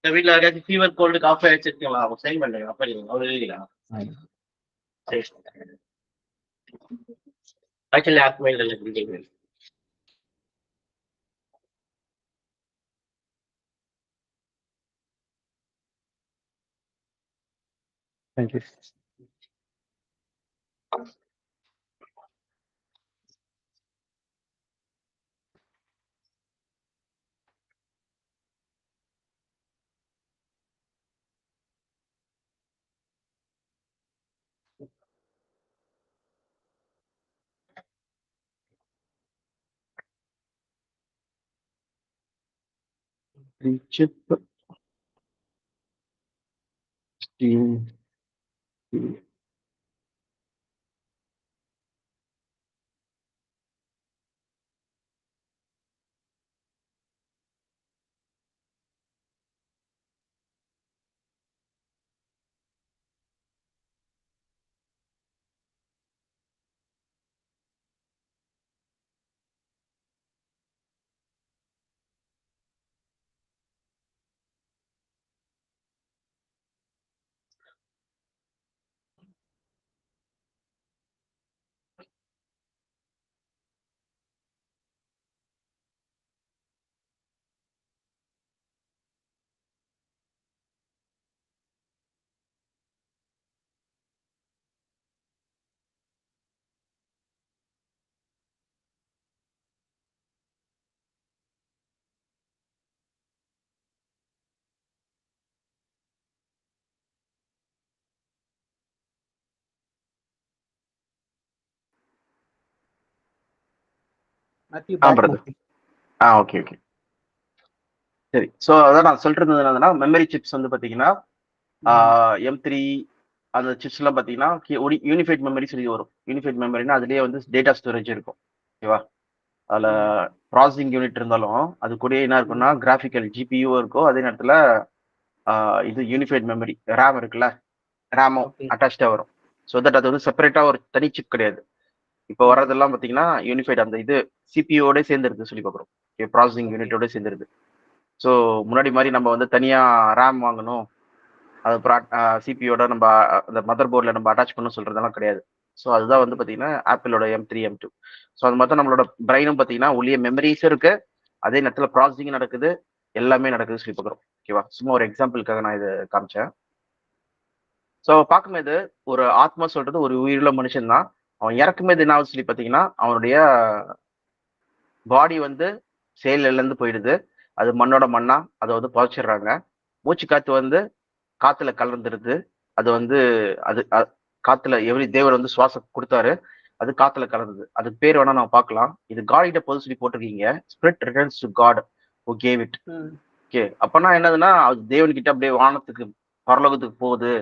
இந்த வீட்டில் யாராச்சும் ஃபீவர் கோல்டு காஃபி வச்சிருக்கீங்களா? அவங்க சைன் பண்ணுங்க. அப்போ அவர் எழுதிங்களா? சரி, ஆக்சுவலி யாருக்குமே இல்லை. தேங்க்யூ. சிப் மாத்தி பேக் பிரதர். ஓகே ஓகே சரி. ஸோ அதான் நான் சொல்லிட்டு இருந்தது என்னதுன்னா, மெமரி சிப்ஸ் வந்து பார்த்தீங்கன்னா M3 அந்த சிப்ஸ் எல்லாம் பார்த்தீங்கன்னா யூனிஃபைட் மெமரி சொல்லி வரும். யூனிஃபைட் மெமரினா அதுலேயே வந்து டேட்டா ஸ்டோரேஜ் இருக்கும். ஓகேவா? அதில் ப்ராசஸிங் யூனிட் இருந்தாலும் அது கூட என்ன இருக்குன்னா கிராஃபிக்கல் ஜிபியூ இருக்கும். அதே நேரத்தில் இது யூனிஃபைட் மெமரி ரேம் இருக்குல்ல, ரேமும் அட்டாச்சாக வரும். ஸோ தட் அது வந்து செப்பரேட்டாக ஒரு தனி சிப் கிடையாது. இப்போ வர்றதெல்லாம் பார்த்தீங்கன்னா யூனிஃபைட் அந்த இது சிபியூட சேர்ந்துருது சொல்லி பார்க்குறோம். ஓகே, ப்ராசஸிங் யூனிட்டோட சேர்ந்துருது. ஸோ முன்னாடி மாதிரி நம்ம வந்து தனியாக ரேம் வாங்கணும், அது சிபியோட நம்ம அந்த மதர் போர்டில் நம்ம அட்டாச் பண்ண சொல்றதெல்லாம் கிடையாது. ஸோ அதுதான் வந்து பார்த்தீங்கன்னா ஆப்பிளோட M3 M2. ஸோ அது மாதிரி நம்மளோட பிரைனும் பார்த்தீங்கன்னா உள்ளே மெமரிஸும் இருக்கு, அதே நேரத்தில் ப்ராசஸிங் நடக்குது, எல்லாமே நடக்குது சொல்லி பார்க்குறோம். ஓகேவா? சும்மா ஒரு எக்ஸாம்பிளுக்காக நான் இது காமிச்சேன். ஸோ பார்க்கும்போது ஒரு ஆத்மா சொல்றது ஒரு உயிருள்ள மனுஷன் தான். அவன் இறக்கும்போது என்ன ஆகுது சொல்லி பார்த்தீங்கன்னா அவனுடைய பாடி வந்து செயலிழந்து போயிடுது. அது மண்ணோட மண்ணா அதை வந்து புதைச்சிடுறாங்க. மூச்சு காத்து வந்து காத்துல கலந்துருது. அது வந்து அது காத்துல எவ்வளவு தேவர் வந்து சுவாசம் கொடுத்தாரு, அது காத்துல கலந்தது. அதுக்கு பேர் வேணா நம்ம பார்க்கலாம். இது காடிட்ட பொது சொல்லி போட்டிருக்கீங்க. Spirit returns to God who gave it. Okay, அப்பனா என்னதுன்னா அது தேவன் கிட்ட அப்படியே வானத்துக்கு பரலோகத்துக்கு போகுது.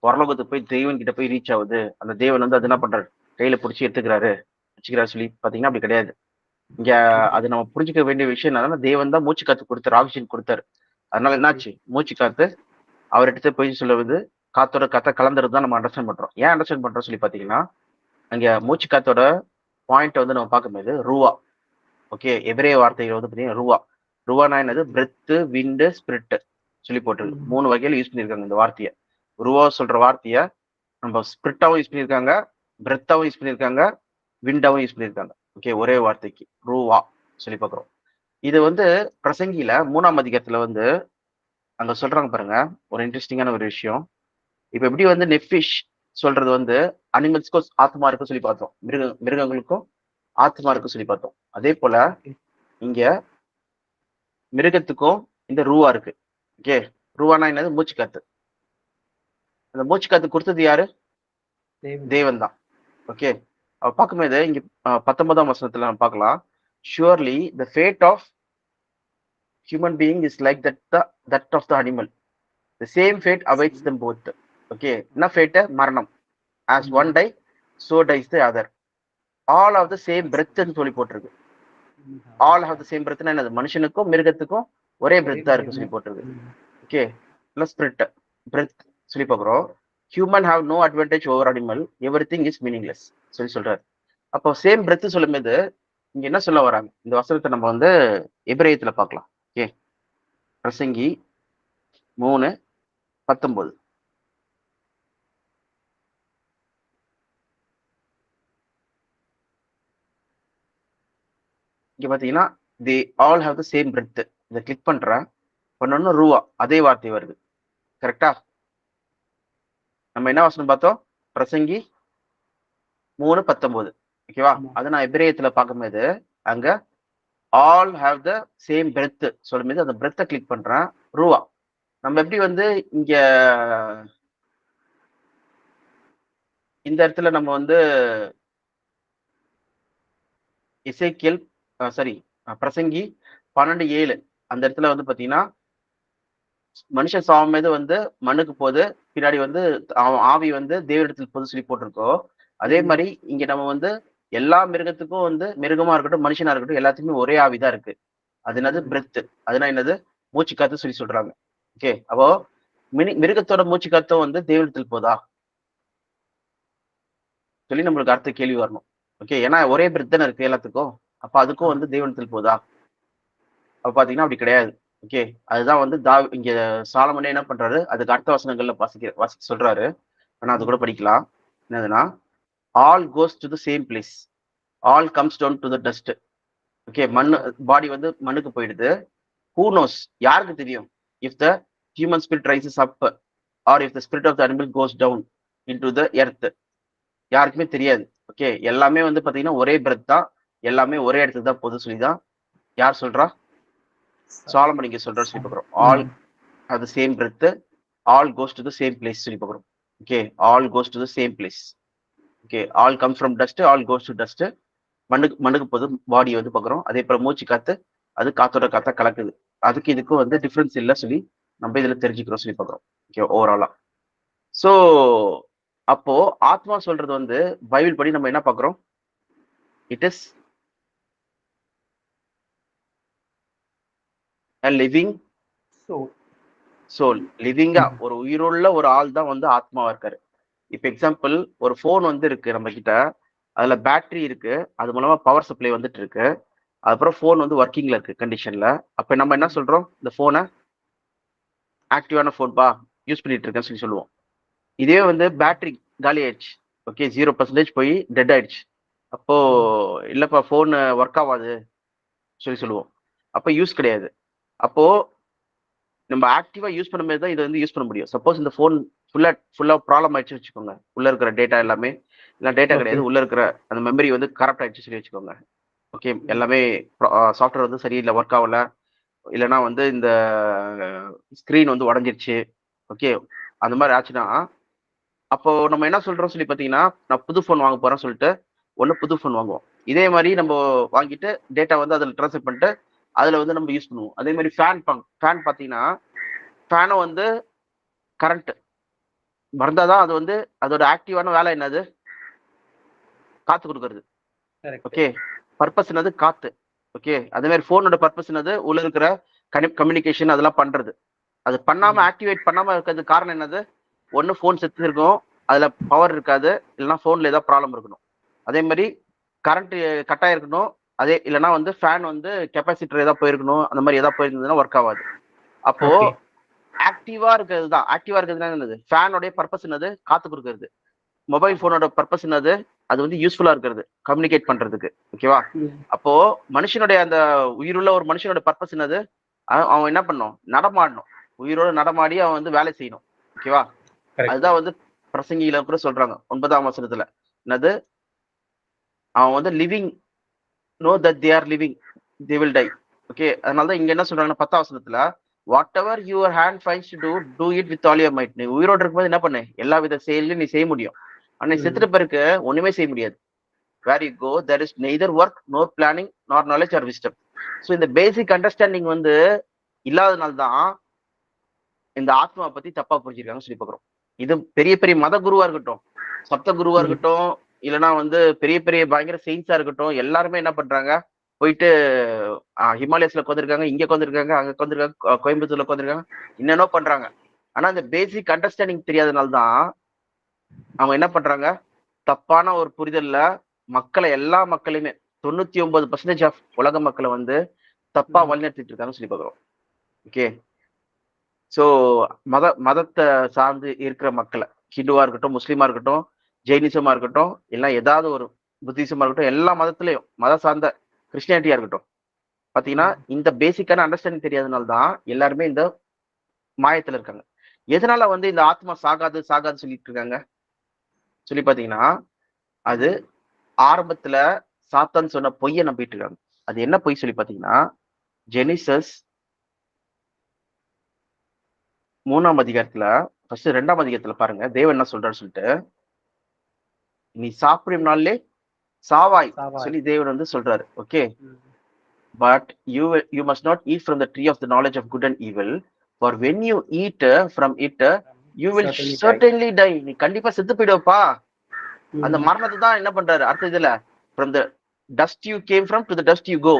பரலோகத்துக்கு போய் தேவன் கிட்ட போய் ரீச் ஆகுது. அந்த தேவன் வந்து அது என்ன பண்றாரு, கையில பிடிச்சி எடுத்துக்கிறாரு வச்சுக்கிறாரு சொல்லி பாத்தீங்கன்னா அப்படி கிடையாது. இங்க அது நம்ம புரிஞ்சுக்க வேண்டிய விஷயம் என்னன்னா தேவன் தான் மூச்சு காத்து கொடுத்தாரு, ஆக்சிஜன் கொடுத்தாரு. அதனால என்னாச்சு, மூச்சு காத்து அவர் எடுத்து போய் சொல்லுவது காத்தோட காத்த கலந்துறது தான் நம்ம அண்டர்ஸ்டாண்ட் பண்றோம். ஏன் அண்டர்ஸ்டாண்ட் பண்றோம் சொல்லி பாத்தீங்கன்னா அங்க மூச்சு காத்தோட பாயிண்ட் வந்து நம்ம பார்க்கும்போது ரூவா. ஓகே, எபிரேய வார்த்தைகள் வந்து பாத்தீங்கன்னா ரூவா. ரூவானா என்னது, பிரெத்து, விண்டு, ஸ்பிரிட் சொல்லி போட்டிருக்கு. 3 வகையில யூஸ் பண்ணியிருக்காங்க இந்த வார்த்தையை. ரூவா சொல்ற வார்த்தைய நம்ம ஸ்பிரிட்டாவும் யூஸ் பண்ணியிருக்காங்க, பிரெத்தாவும் யூஸ் பண்ணியிருக்காங்க, விண்டாவும் யூஸ் பண்ணியிருக்காங்க. ஓகே, ஒரே வார்த்தைக்கு ரூவா சொல்லி பார்க்குறோம். இது வந்து பிரசங்கியில 3ஆம் அதிகாரத்துல வந்து அங்க சொல்றாங்க பாருங்க, ஒரு இன்ட்ரெஸ்டிங்கான ஒரு விஷயம். இப்ப எப்படி வந்து நெஃபிஷ் சொல்றது வந்து அனிமல்ஸ்க்கும் ஆத்மா இருக்கும் சொல்லி பார்த்தோம், மிருகங்களுக்கும் ஆத்மா இருக்கும் சொல்லி பார்த்தோம். அதே போல இங்க மிருகத்துக்கும் இந்த ரூவா இருக்கு. ஓகே, ரூவானா என்னது, மூச்சு காத்து. அந்த மூச்சு காத்து கொடுத்தது யாரு, தேவன் தான். ஓகே, பார்க்கும்போது இங்க 19ஆம் வசனத்துல நம்ம பார்க்கலாம். surely the fate of human being is like that of the animal. The same fate awaits them both. Okay, என்ன fate? மரணம். As one die, so dies the other. All of the same breath ன்னு சொல்லி போட்டிருக்கு. All have the same breath னா என்னது? மனுஷனுக்கும் மிருகத்துக்கும் ஒரே breath தான் இருக்கு சொல்லி போட்டிருக்கு. ஓகே, பிளஸ் ஸ்பிரிட் breath சொல்லி பார்க்குறோம். Human have no advantage over animal, every thing is meaningless சொல்லி சொல்றாரு. அப்போ சேம் பிரெத் சொல்லும் போது இங்க என்ன சொல்ல வராங்க? இந்த வசனத்தை நம்ம வந்து எபிரேயத்துல பார்க்கலாம். ஓகே, பிரசங்கி 3:19. இங்க பாத்தீங்கன்னா they all have the same breath. இதை கிளிக் பண்றேன், பண்ணோன்னு ரூவா அதே வார்த்தை வருது. கரெக்டா? நம்ம என்ன வசனம் பார்த்தோம்? பிரசங்கி 3:19. ஓகேவா? அதை நான் எபிரேயத்துல பார்க்கும்போது அங்க all have the same breath சொல்லும்போது அந்த பிரெத்தை கிளிக் பண்றேன், ரூவா. நம்ம எப்படி வந்து இங்க இந்த இடத்துல நம்ம வந்து எசேக்கியல் பிரசங்கி 12:7 அந்த இடத்துல வந்து பாத்தீங்கன்னா மனுஷன் சாவம் மீது வந்து மண்ணுக்கு போது, பின்னாடி வந்து ஆவி வந்து தேவனிடத்தில் பொது சொல்லி போட்டிருக்கோம். அதே மாதிரி இங்க நம்ம வந்து எல்லா மிருகத்துக்கும் வந்து மிருகமா இருக்கட்டும் மனுஷனா இருக்கட்டும் எல்லாத்துக்குமே ஒரே ஆவிதான் இருக்கு. அது என்னது? பிரெத். அதுனா என்னது? மூச்சு காத்து சொல்லி சொல்றாங்க. ஓகே, அப்போ மிருகத்தோட மூச்சு காத்தும் வந்து தேவனிடத்தில் போதா சொல்லி நம்மளுக்கு அடுத்த கேள்வி வரணும். ஓகே, ஏன்னா ஒரே பிரெத் தானே இருக்கு எல்லாத்துக்கும். அப்ப அதுக்கும் வந்து தேவனிடத்தில் போதா? அப்ப பாத்தீங்கன்னா அப்படி கிடையாது. ஓகே, அதுதான் வந்து இங்க சாலமனே என்ன பண்றாரு, அதுக்கு அடுத்த வசனங்கள்ல வாசிக்க சொல்றாரு. ஆனா அது கூட படிக்கலாம். என்னதுன்னா all goes to the same place, all comes down to the dust. Okay, மண்ணு பாடி வந்து மண்ணுக்கு போயிடுது. ஹூ நோஸ், யாருக்கு தெரியும்? If the human spirit rises up or if the spirit of the animal goes down into the earth. யாருக்குமே தெரியாது. Okay, எல்லாமே வந்து பாத்தீங்கன்னா ஒரே பிரெத் தான், எல்லாமே ஒரே இடத்துக்கு தான் பொது சொல்லிதான் யார் சொல்றா? சாலமன் இங்க சொல்ற சொல்லி பார்க்குறோம். All have the same breath, all goes to the same place சொல்லி பார்க்குறோம். Okay, all goes to the same place. Okay, all come from dust, all goes to dust. மண்ணுக்கு போது பாடி வந்து பார்க்குறோம். அதே போல மூச்சு காத்து அது காத்தோட காத்தா கலக்குது. அதுக்கு இதுக்கும் வந்து டிஃபரன்ஸ் இல்லை சொல்லி நம்ம இதுல தெரிஞ்சுக்கிறோம் சொல்லி பார்க்குறோம். ஓகே, ஓவராலா. ஸோ அப்போ ஆத்மா சொல்றது வந்து பைபிள் படி நம்ம என்ன பார்க்குறோம்? It is living soul. லிவிங்கா ஒரு உயிருள்ள ஒரு ஆள் தான் வந்து ஆத்மாவா இருக்காரு. இப்ப எக்ஸாம்பிள், ஒரு போன் வந்து இருக்கு நம்ம கிட்ட, அதுல பேட்டரி இருக்கு, அது மூலமா பவர் சப்ளை வந்துட்டு இருக்கு, அதுக்கப்புறம் போன் வந்து ஒர்க்கிங்ல இருக்கு கண்டிஷன்ல. அப்ப நம்ம என்ன சொல்றோம்? இந்த போனை ஆக்டிவான போன்பா யூஸ் பண்ணிட்டு இருக்கேன்னு சொல்லி சொல்லுவோம். இதே வந்து பேட்டரி காலி ஆயிடுச்சு, ஓகே 0% போய் டெட் ஆயிடுச்சு, அப்போ இல்லப்பா போன் ஒர்க் ஆகாது சொல்லி சொல்லுவோம். அப்ப யூஸ் கிடையாது. அப்போ நம்ம ஆக்டிவா யூஸ் பண்ண மாதிரி தான் இதை வந்து யூஸ் பண்ண முடியும். சப்போஸ் இந்த போன் ஃபுல்லா ப்ராப்ளம் ஆயிடுச்சு வச்சுக்கோங்க, உள்ள இருக்கிற டேட்டா எல்லாமே, இல்லை டேட்டா கிடையாது, உள்ள இருக்கிற அந்த மெமரி வந்து கரப்ட் ஆயிடுச்சு சொல்லி வச்சுக்கோங்க. ஓகே, எல்லாமே சாஃப்ட்வேர் வந்து சரியில்லை, ஒர்க் ஆகல, இல்லைன்னா வந்து இந்த ஸ்கிரீன் வந்து உடஞ்சிருச்சு. ஓகே, அந்த மாதிரி ஆச்சுன்னா அப்போ நம்ம என்ன சொல்றோம் சொல்லி பார்த்தீங்கன்னா, நான் புது ஃபோன் வாங்க போறேன்னு சொல்லிட்டு ஒன்று புது ஃபோன் வாங்குவோம். இதே மாதிரி நம்ம வாங்கிட்டு டேட்டா வந்து அதில் ட்ரான்ஸ்ஃபர் பண்ணிட்டு அதில் வந்து நம்ம யூஸ் பண்ணுவோம். அதே மாதிரி ஃபேன் பார்த்தீங்கன்னா, ஃபேனும் வந்து கரண்ட் வந்தாதான் அது வந்து அதோட ஆக்டிவான வேலை என்னது? காத்து கொடுக்கறது. ஓகே, பர்பஸ் என்னது? காத்து. ஓகே, அதே மாதிரி போனோட பர்பஸ் என்னது? உள்ள இருக்கிற கம்யூனிகேஷன் அதெல்லாம் பண்றது. அது பண்ணாம ஆக்டிவேட் பண்ணாம இருக்கிறது காரணம் என்னது? ஒன்னு போன் செத்து இருக்கும், அதுல பவர் இருக்காது, இல்லைன்னா போன்ல ஏதாவது ப்ராப்ளம் இருக்கணும். அதே மாதிரி கரண்ட் கட் ஆயிருக்கணும், அதே இல்லைன்னா வந்து ஃபேன் வந்து கெப்பாசிட்டர் ஏதாவது போயிருக்கணும், அந்த மாதிரி ஏதாவது போயிருந்ததுன்னா ஒர்க் ஆகாது. அப்போ ஆக்டிவா இருக்கிறது தான். ஆக்டிவா இருக்கிறதுனா என்னது? ஃபேனோடைய பர்பஸ் என்னது? காத்து கொடுக்கறது. மொபைல் போனோட பர்பஸ் என்னது? அது வந்து யூஸ்ஃபுல்லா இருக்கிறது, கம்யூனிகேட் பண்றதுக்கு. ஓகேவா? அப்போ மனுஷனுடைய அந்த உயிருள்ள ஒரு மனுஷனோட பர்பஸ் என்னது? அவன் என்ன பண்ணும்? நடமாடணும், உயிரோட நடமாடி அவன் வந்து வேலை செய்யணும். ஓகேவா? அதுதான் வந்து பிரசங்கியில கூட சொல்றாங்க 9ஆம் வசனத்துல என்னது? அவன் வந்து living know that they are living they will tie. Okay, அதனாலதான் இங்க என்ன சொல்றாங்கன்னா 10ஆம் வசனத்துல what ever your hand finds to do it with all your might. நீ உயிரோடு இருக்கும்போது என்ன பண்ணு? எல்லா வித செயலையும் நீ செய்ய முடியும். ஆனா செத்துட்ட பிறகு ஒண்ணுமே செய்ய முடியாது. Where you go there is neither work nor planning nor knowledge or wisdom. So இந்த பேசிக் அண்டர்ஸ்டாண்டிங் வந்து இல்லாதனால தான் இந்த ஆத்மா பத்தி தப்பா புரிஞ்சிருக்காங்கன்னு சொல்லி பார்க்குறோம். இது பெரிய பெரிய மத குருவா இருக்கட்டும், சப்த குருவா இருக்கட்டும், இல்லைன்னா வந்து பெரிய பெரிய பயங்கர செயின்ஸா இருக்கட்டும், எல்லாருமே என்ன பண்றாங்க, போயிட்டு ஹிமாலயஸ்ல உட்காந்துருக்காங்க, இங்க உட்காந்துருக்காங்க, அங்க உட்காந்துருக்காங்க, கோயம்புத்தூர்ல உட்காந்துருக்காங்க, என்னென்னோ பண்றாங்க. ஆனா இந்த பேசிக் அண்டர்ஸ்டாண்டிங் தெரியாதனால தான் அவங்க என்ன பண்றாங்க, தப்பான ஒரு புரிதல்ல மக்களை, எல்லா மக்களையுமே 99% ஆஃப் உலக மக்களை வந்து தப்பா வழிநடத்திட்டு இருக்காங்கன்னு சொல்லி பார்க்குறோம். ஓகே, ஸோ மதத்தை சார்ந்து இருக்கிற மக்களை, ஹிந்துவா இருக்கட்டும், முஸ்லீமா இருக்கட்டும், ஜெயினிசமா இருக்கட்டும், எல்லாம் ஏதாவது ஒரு புத்திசமா இருக்கட்டும், எல்லா மதத்திலையும் மதம் சார்ந்த கிறிஸ்டியானிட்டியா இருக்கட்டும், பாத்தீங்கன்னா இந்த பேசிக்கான அண்டர்ஸ்டாண்டிங் தெரியாதனால தான் எல்லாருமே இந்த மாயத்துல இருக்காங்க. எதனால வந்து இந்த ஆத்மா சாகாது சாகாது சொல்லிட்டு இருக்காங்க சொல்லி பாத்தீங்கன்னா, அது ஆரம்பத்துல சாத்தான் சொன்ன பொய்யை நம்பிட்டு இருக்காங்க. அது என்ன பொய் சொல்லி பாத்தீங்கன்னா, ஜெனிசஸ் 3ஆம் அதிகாரத்துல ஃபர்ஸ்ட் 2ஆம் அதிகாரத்துல பாருங்க, தேவன் என்ன சொல்றாரு சொல்லிட்டு, நீ சாப்பிடும் நாள்லே சாவாய் சொல்லி தேவன் வந்து சொல்றாரு. Okay, but you must not eat from the tree of the knowledge of good and evil, for when you eat from it you will certainly die. நீ கண்டிப்பா செத்து போயிடுவப்பா. அந்த மரணத்தை தான் என்ன பண்றாரு அடுத்த இதுல, from the dust you came from to the dust you go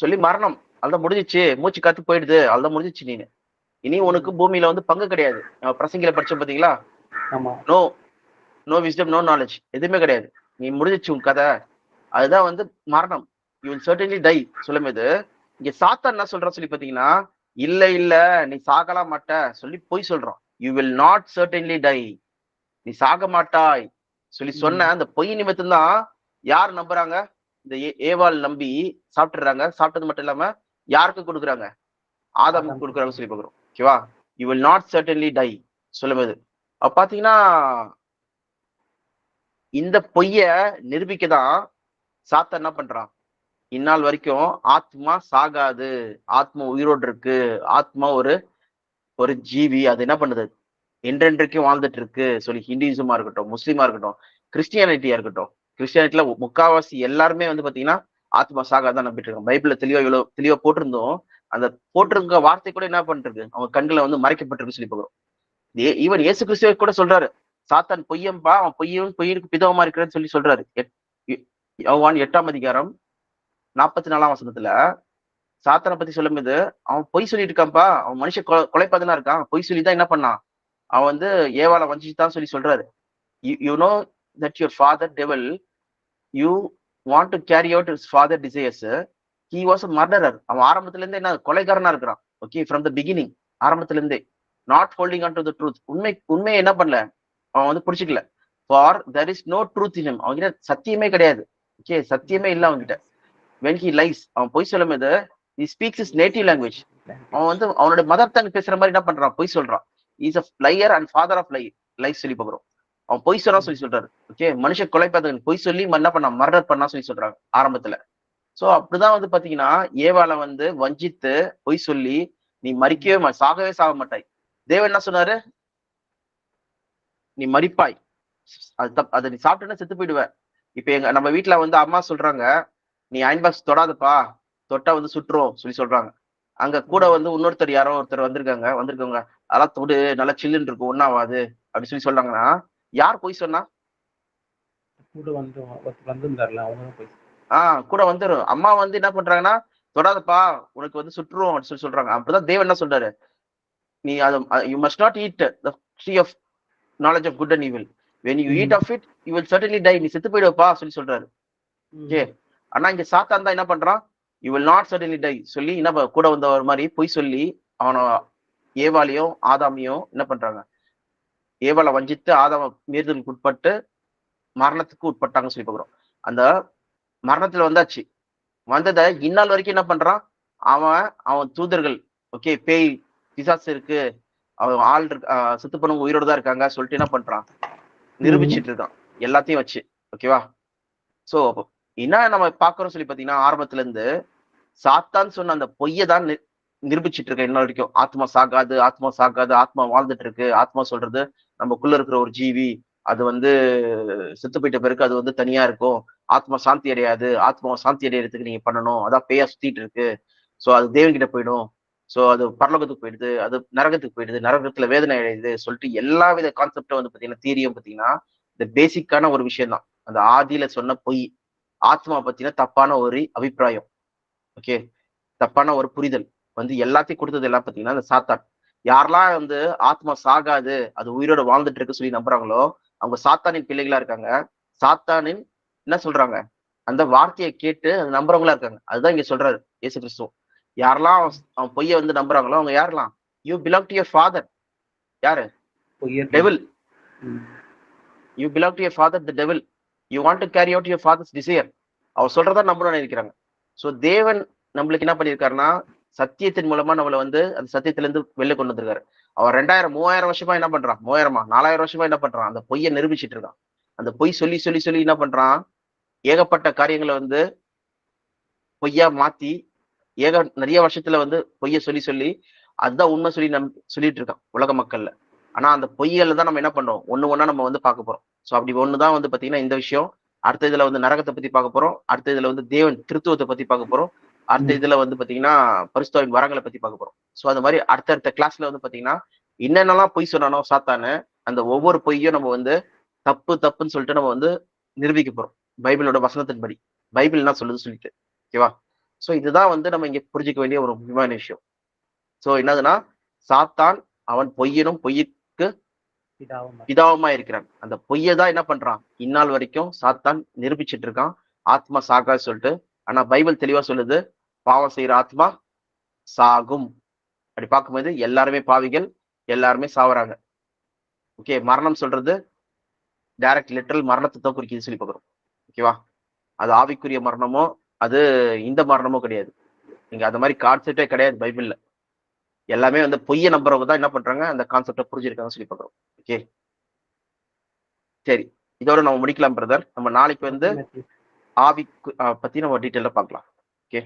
சொல்லி மரணம் அதான் முடிஞ்சிச்சு, மூச்சு காத்து போயிடுது, அதான் முடிஞ்சிச்சு, நீ இனி உனக்கு பூமியில வந்து பங்கு கிடையாது. பிரசங்கில படிச்சோம் பாத்தீங்களா, no no wisdom no knowledge, எதுவுமே கிடையாது, நீ முடிஞ்சிச்சு உன் கதை, அதுதான் வந்து மரணம். யூ வில் சர்டன்லி டை சொல்லும்போது, இங்க சாத்தான் என்ன சொல்றான் சொல்லி பாத்தீங்கன்னா, இல்ல இல்ல நீ சாகலாம் மாட்ட சொல்லி பொய் சொல்றான். You will not certainly die, நீ சாக மாட்டாய் சொல்லி சொன்ன அந்த பொய் நிமித்தம் தான் யார் நம்புறாங்க, இந்த ஏவாள் நம்பி சாப்பிட்டுறாங்க. சாப்பிட்டது மட்டும் இல்லாம யாருக்கு கொடுக்குறாங்க, ஆதாமுக்கு கொடுக்குறாங்க சொல்லி பாக்குறோம். ஓகேவா, you will not certainly die சொல்லும்போது பாத்தீங்கன்னா, இந்த பொய்ய நிரூபிக்கதான் சாத்தான் என்ன பண்றான், இந்நாள் வரைக்கும் ஆத்மா சாகாது, ஆத்மா உயிரோடு இருக்கு, ஆத்மா ஒரு ஒரு ஜீவி, அது என்ன பண்ணுது என்றென்றைக்கும் வாழ்ந்துட்டு இருக்கு சொல்லி ஹிந்துயிசமா இருக்கட்டும், முஸ்லீமா இருக்கட்டும், கிறிஸ்டியானிட்டியா இருக்கட்டும், கிறிஸ்டியானிட்டில முக்காவாசி எல்லாருமே வந்து பாத்தீங்கன்னா ஆத்மா சாகாதான் நம்பிட்டு இருக்காங்க. பைபிள்ல இவ்வளவு தெளிவா போட்டிருந்தோம், அந்த போட்டிருக்க வார்த்தை கூட என்ன பண்ணிருக்கு, அவங்க கண்களை வந்து மறைக்கப்பட்டிருக்கு சொல்லி போகிறோம். ஈவன் இயேசு கிறிஸ்துவ கூட சொல்றாரு, சாத்தான் பொய்யம்பா, அவன் பொய்யனுக்கு பிதவமா இருக்கிறேன்னு சொல்லி சொல்றாரு. யோவான் 8ஆம் அதிகாரம் 44ஆம் வசனத்துல சாத்தானை பத்தி சொல்லும்போது, அவன் பொய் சொல்லிட்டு இருக்கான்ப்பா, அவன் மனுஷ கொலைப்பாதனா இருக்கான், பொய் சொல்லிதான் என்ன பண்ணான், அவன் வந்து ஏவாளை வஞ்சிச்சுதான் சொல்லி சொல்றாரு. You know that your father devil, you want to carry out his father desires, he was a murderer. அவன் ஆரம்பத்துல இருந்தே என்ன கொலைகாரனா இருக்கிறான். ஓகே, ஃப்ரம் த பிகினிங், ஆரம்பத்துல இருந்தே not holding on to the truth, உண்மையை என்ன பண்ணல, அவன் வந்து புடிச்சுக்கல. For there is no truth in him, அவன்கிட்ட சத்தியமே கிடையாது. ஓகே, சத்தியமே இல்ல அவன்கிட்ட. when he lies, அவன் பொய் சொல்லும் போது he speaks his native language, அவன் வந்து அவனோட மதர் டங் பேசுற மாதிரி என்ன பண்றான், பொய் சொல்றான். Is a liar and father of lies சொல்லி பாக்குறோம். அவன் பொய் சொன்னா சொல்லி சொல்றாரு. ஓகே, மனுஷ கொலைபாதகன் பொய் சொல்லி என்ன பண்ணா, மர்டர் பண்ணா சொல்லி சொல்றாங்க ஆரம்பத்துல. சோ அப்படிதான் வந்து பாத்தீங்கன்னா ஏவாளை வந்து வஞ்சித்து பொய் சொல்லி நீ மறிக்கவே சாகவே சாக மாட்டாய். தேவன் என்ன சொன்னாரு, நீ மறிப்பாய், அதை நீ சாப்பிட்டேன்னா செத்து போயிடுவ. இப்ப நம்ம வீட்டுல வந்து அம்மா சொல்றாங்க, நீ அயன் பாக்ஸ் தொடாதப்பா, தொட்டா வந்து சுட்டுரும் சொல்லி சொல்றாங்க. அங்க கூட வந்து இன்னொருத்தர் யாரோ ஒருத்தர் வந்திருக்கவங்க அதெல்லாம் தொடு, நல்லா சில்லுன்னு இருக்கும், ஒன்னாவாது அப்படின்னு சொல்லி சொல்றாங்கன்னா, யார் போய் சொன்னா, கூட வந்துரும். அம்மா வந்து என்ன பண்றாங்கன்னா, தொடாதப்பா உனக்கு வந்து சுட்டுரும் அப்படின்னு சொல்லி சொல்றாங்க. அப்படிதான் தேவன் என்ன சொல்றாரு, நீ you must not eat the tree of knowledge of good and evil, when you eat of it you will certainly die, நீ செத்து போயிடுவப்பா சொல்லி சொல்றாரு. ஓகே, ஆனா இங்க சாத்தான் தான் என்ன பண்றான், you will not certainly die சொல்லி என்ன கூட வந்த ஒரு மாதிரி பொய் சொல்லி அவனை ஏவாளையும் ஆதாமையும் என்ன பண்றாங்க, ஏவாளை வஞ்சித்து ஆதாம மீறுதலுக்கு உட்பட்டு மரணத்துக்கு உட்பட்டாங்க சொல்லி பாக்குறோம். அந்த மரணத்துல வந்தாச்சு, வந்ததை இந்நாள் வரைக்கும் என்ன பண்றான், அவன் தூதர்கள், ஓகே, பேய் பிசாசு இருக்கு, அவன் ஆள் செத்து பண்ணவங்க உயிரோடு தான் இருக்காங்க சொல்லிட்டு என்ன பண்றான், நிரூபிச்சிட்டு இருக்கான் எல்லாத்தையும் வச்சு. ஓகேவா, சோ என்ன நம்ம பாக்குறோம் சொல்லி பாத்தீங்கன்னா, ஆரம்பத்துல இருந்து சாத்தான் சொன்ன அந்த பொய்யை தான் நிரூபிச்சிட்டு இருக்க இன்ன வரைக்கும். ஆத்மா சாகாது, ஆத்மா சாகாது, ஆத்மா வாழ்ந்துட்டு இருக்கு. ஆத்மா சொல்றது நமக்குள்ள இருக்கிற ஒரு ஜீவி, அது வந்து செத்து போயிட்ட பிறகு அது வந்து தனியா இருக்கும், ஆத்மா சாந்தி அடையாது, ஆத்மாவை சாந்தி அடையறதுக்கு நீங்க பண்ணணும், அதான் பேயா சுத்திட்டு இருக்கு, சோ அது தேவன்கிட்ட போயிடும், சோ அது பரலோகத்துக்கு போயிடுது, அது நரகத்துக்கு போயிடுது, நரகத்துல வேதனை அடையுது சொல்லிட்டு எல்லா வித கான்செப்டும் வந்து பாத்தீங்கன்னா தீரியும் பாத்தீங்கன்னா இந்த பேசிக்கான ஒரு விஷயம் தான். அந்த ஆதியில சொன்ன பொய். ஆத்மா பத்தின தப்பான ஒரு அபிப்பிராயம். ஓகே, தப்பான ஒரு புரிதல் வந்து எல்லாத்தையும் கொடுத்தது எல்லாம் பாத்தீங்கன்னா அந்த சாத்தான். யாரெல்லாம் வந்து ஆத்மா சாகாது, அது உயிரோட வாழ்ந்துட்டு இருக்கு சொல்லி நம்புறாங்களோ அவங்க சாத்தானின் பிள்ளைகளா இருக்காங்க. சாத்தானின் என்ன சொல்றாங்க, அந்த வார்த்தையை கேட்டு அது நம்புறவங்களா இருக்காங்க. அதுதான் இங்க சொல்றாரு இயேசு கிறிஸ்துவ. யாரெல்லாம் அவன் பொய்யை வந்து நம்புறாங்களோ அவங்க யாரெல்லாம், you belong to your father. யாரு? Devil. You belong to your father the devil. You want to carry out your father's desire. அவர் சொல்றதா நம்பணும்னு நினைக்கிறாங்க. சோ தேவன் நம்மளுக்கு என்ன பண்ணியிருக்காருன்னா சத்தியத்தின் மூலமா நம்மள வந்து அந்த சத்தியத்துல இருந்து வெளில கொண்டு வந்திருக்காரு. அவர் 2000 3000 வருஷமா என்ன பண்றான், 3000 4000 வருஷமா என்ன பண்றான், அந்த பொய்யை நிரூபிச்சிட்டு இருக்கான். அந்த பொய் சொல்லி சொல்லி சொல்லி என்ன பண்றான், ஏகப்பட்ட காரியங்களை வந்து பொய்யா மாத்தி நிறைய வருஷத்துல வந்து பொய்ய சொல்லி சொல்லி அதுதான் உண்மை சொல்லி சொல்லிட்டு இருக்கான் உலக மக்கள்ல. ஆனா அந்த பொய்யல தான் நம்ம என்ன பண்றோம், ஒண்ணு ஒண்ணா நம்ம வந்து பார்க்க போறோம். சோ அப்படி ஒண்ணுதான் வந்து பாத்தீங்கன்னா இந்த விஷயம். அடுத்த இதுல வந்து நரகத்தை பத்தி பார்க்க போறோம். அடுத்த இதுல வந்து தேவன் திருத்துவத்தை பத்தி பார்க்க போறோம். அடுத்த இதுல வந்து பாத்தீங்கன்னா பரிசுத்தாவின் வரங்களை பத்தி பார்க்க போறோம். சோ அந்த மாதிரி அடுத்தடுத்த கிளாஸ்ல வந்து பாத்தீங்கன்னா என்னென்னலாம் பொய் சொன்னானோ சாத்தானு, அந்த ஒவ்வொரு பொய்யும் நம்ம வந்து தப்பு தப்புன்னு சொல்லிட்டு நம்ம வந்து நிரூபிக்க போறோம் பைபிளோட வசனத்தின்படி. பைபிள் என்ன சொல்லுது சொல்லிட்டு. ஓகேவா? சோ இதுதான் வந்து நம்ம இங்க புரிஞ்சுக்க வேண்டிய ஒரு முக்கியமான விஷயம். சோ என்னதுன்னா சாத்தான் அவன் பொய்யனும் பொய்யுக்கு பிதாவுமா இருக்கிறான். அந்த பொய்யை தான் என்ன பண்றான் இந்நாள் வரைக்கும் சாத்தான் நிரூபிச்சிட்டு இருக்கான், ஆத்மா சாகாது சொல்லிட்டு. ஆனா பைபிள் தெளிவா சொல்லுது, பாவம் செய்யற ஆத்மா சாகும். அப்படி பார்க்கும்போது எல்லாருமே பாவிகள், எல்லாருமே சாவறாங்க. ஓகே, மரணம் சொல்றது டைரக்ட் லிட்டரல் மரணத்தை தான் குறிக்குது சொல்லி பார்க்கிறோம். ஓகேவா? அது ஆவிக்குரிய மரணமோ அது இந்த மரணமோ கிடையாது. நீங்க அந்த மாதிரி கான்செப்டே கிடையாது பைபிள்ல. எல்லாமே வந்து பொய்யை நம்புறவங்க தான் என்ன பண்றாங்க அந்த கான்செப்டை புரிஞ்சிருக்காங்க சொல்லி பார்க்கிறோம். ஓகே, சரி, இதோட நம்ம முடிக்கலாம் பிரதர். நம்ம நாளைக்கு வந்து ஆவி பத்தி நம்ம டீட்டெயிலா பார்க்கலாம். ஓகே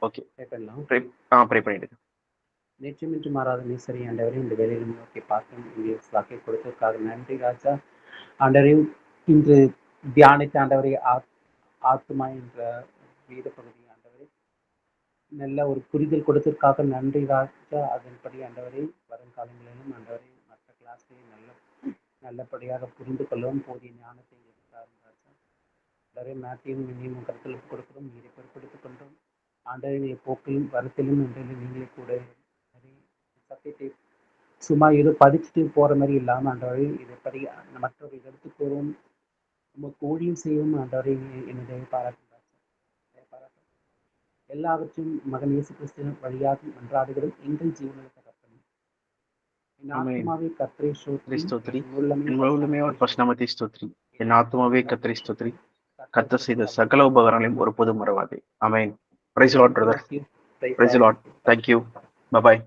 ஓகே, ப்ரே பண்ணிடுங்க. நிச்சயமின்றி மாறாத நேசரி ஆண்டவரே, இந்த வேலையில் நோக்கி பார்க்கும் வாக்கை கொடுத்ததற்காக நன்றி ராஜா. ஆண்டவரையும் இன்று தியானித்த ஆண்டவரை ஆத்மா என்ற வீத பகுதி ஆண்டவரை நல்ல ஒரு புரிதல் கொடுத்ததற்காக நன்றி ராஜா. அதன்படி ஆண்டவரை வருங்காலங்களிலும் ஆண்டவரை மற்ற கிளாஸ்லையும் நல்லபடியாக புரிந்து கொள்ளவும் போதிய ஞானத்தை எடுத்தார் ராஜா. ஆண்டவரை மேத்தையும் இனியும் கருத்தில் கொடுக்கிறோம், நீரை பொறுப்படுத்திக் கொண்டோம். ஆண்டவரை போக்கிலும் வருத்திலும் நீங்களே கூட சத்தியத்தை சும்மா ஏதோ படிச்சுட்டு போற மாதிரி இல்லாம ஆண்டவரை இதை படி மற்றவர்கள் எடுத்துக்கோரும், நம்ம ஊழியம் செய்யவும் ஆண்டவரை என்னுடைய பாராட்டுகிறார். எல்லாவற்றையும் மகன் இயேசு கிறிஸ்து வழியாக மன்றாடுகிறோம் எங்கள் ஜீவனில் தகப்பனே. என் ஆத்மாவே கர்த்தரை ஸ்தோத்திரி, உள்ளமே ஒரு பரிசுத்தமாய் ஸ்தோத்திரி. என் ஆத்மாவே கர்த்தரை ஸ்தோத்திரி, கர்த்தர் செய்த சகல உபகாரங்களையும் ஒரு பொது மறவாதே. ஆமென். Praise the Lord brother. Praise the Lord. Thank you. Bye bye.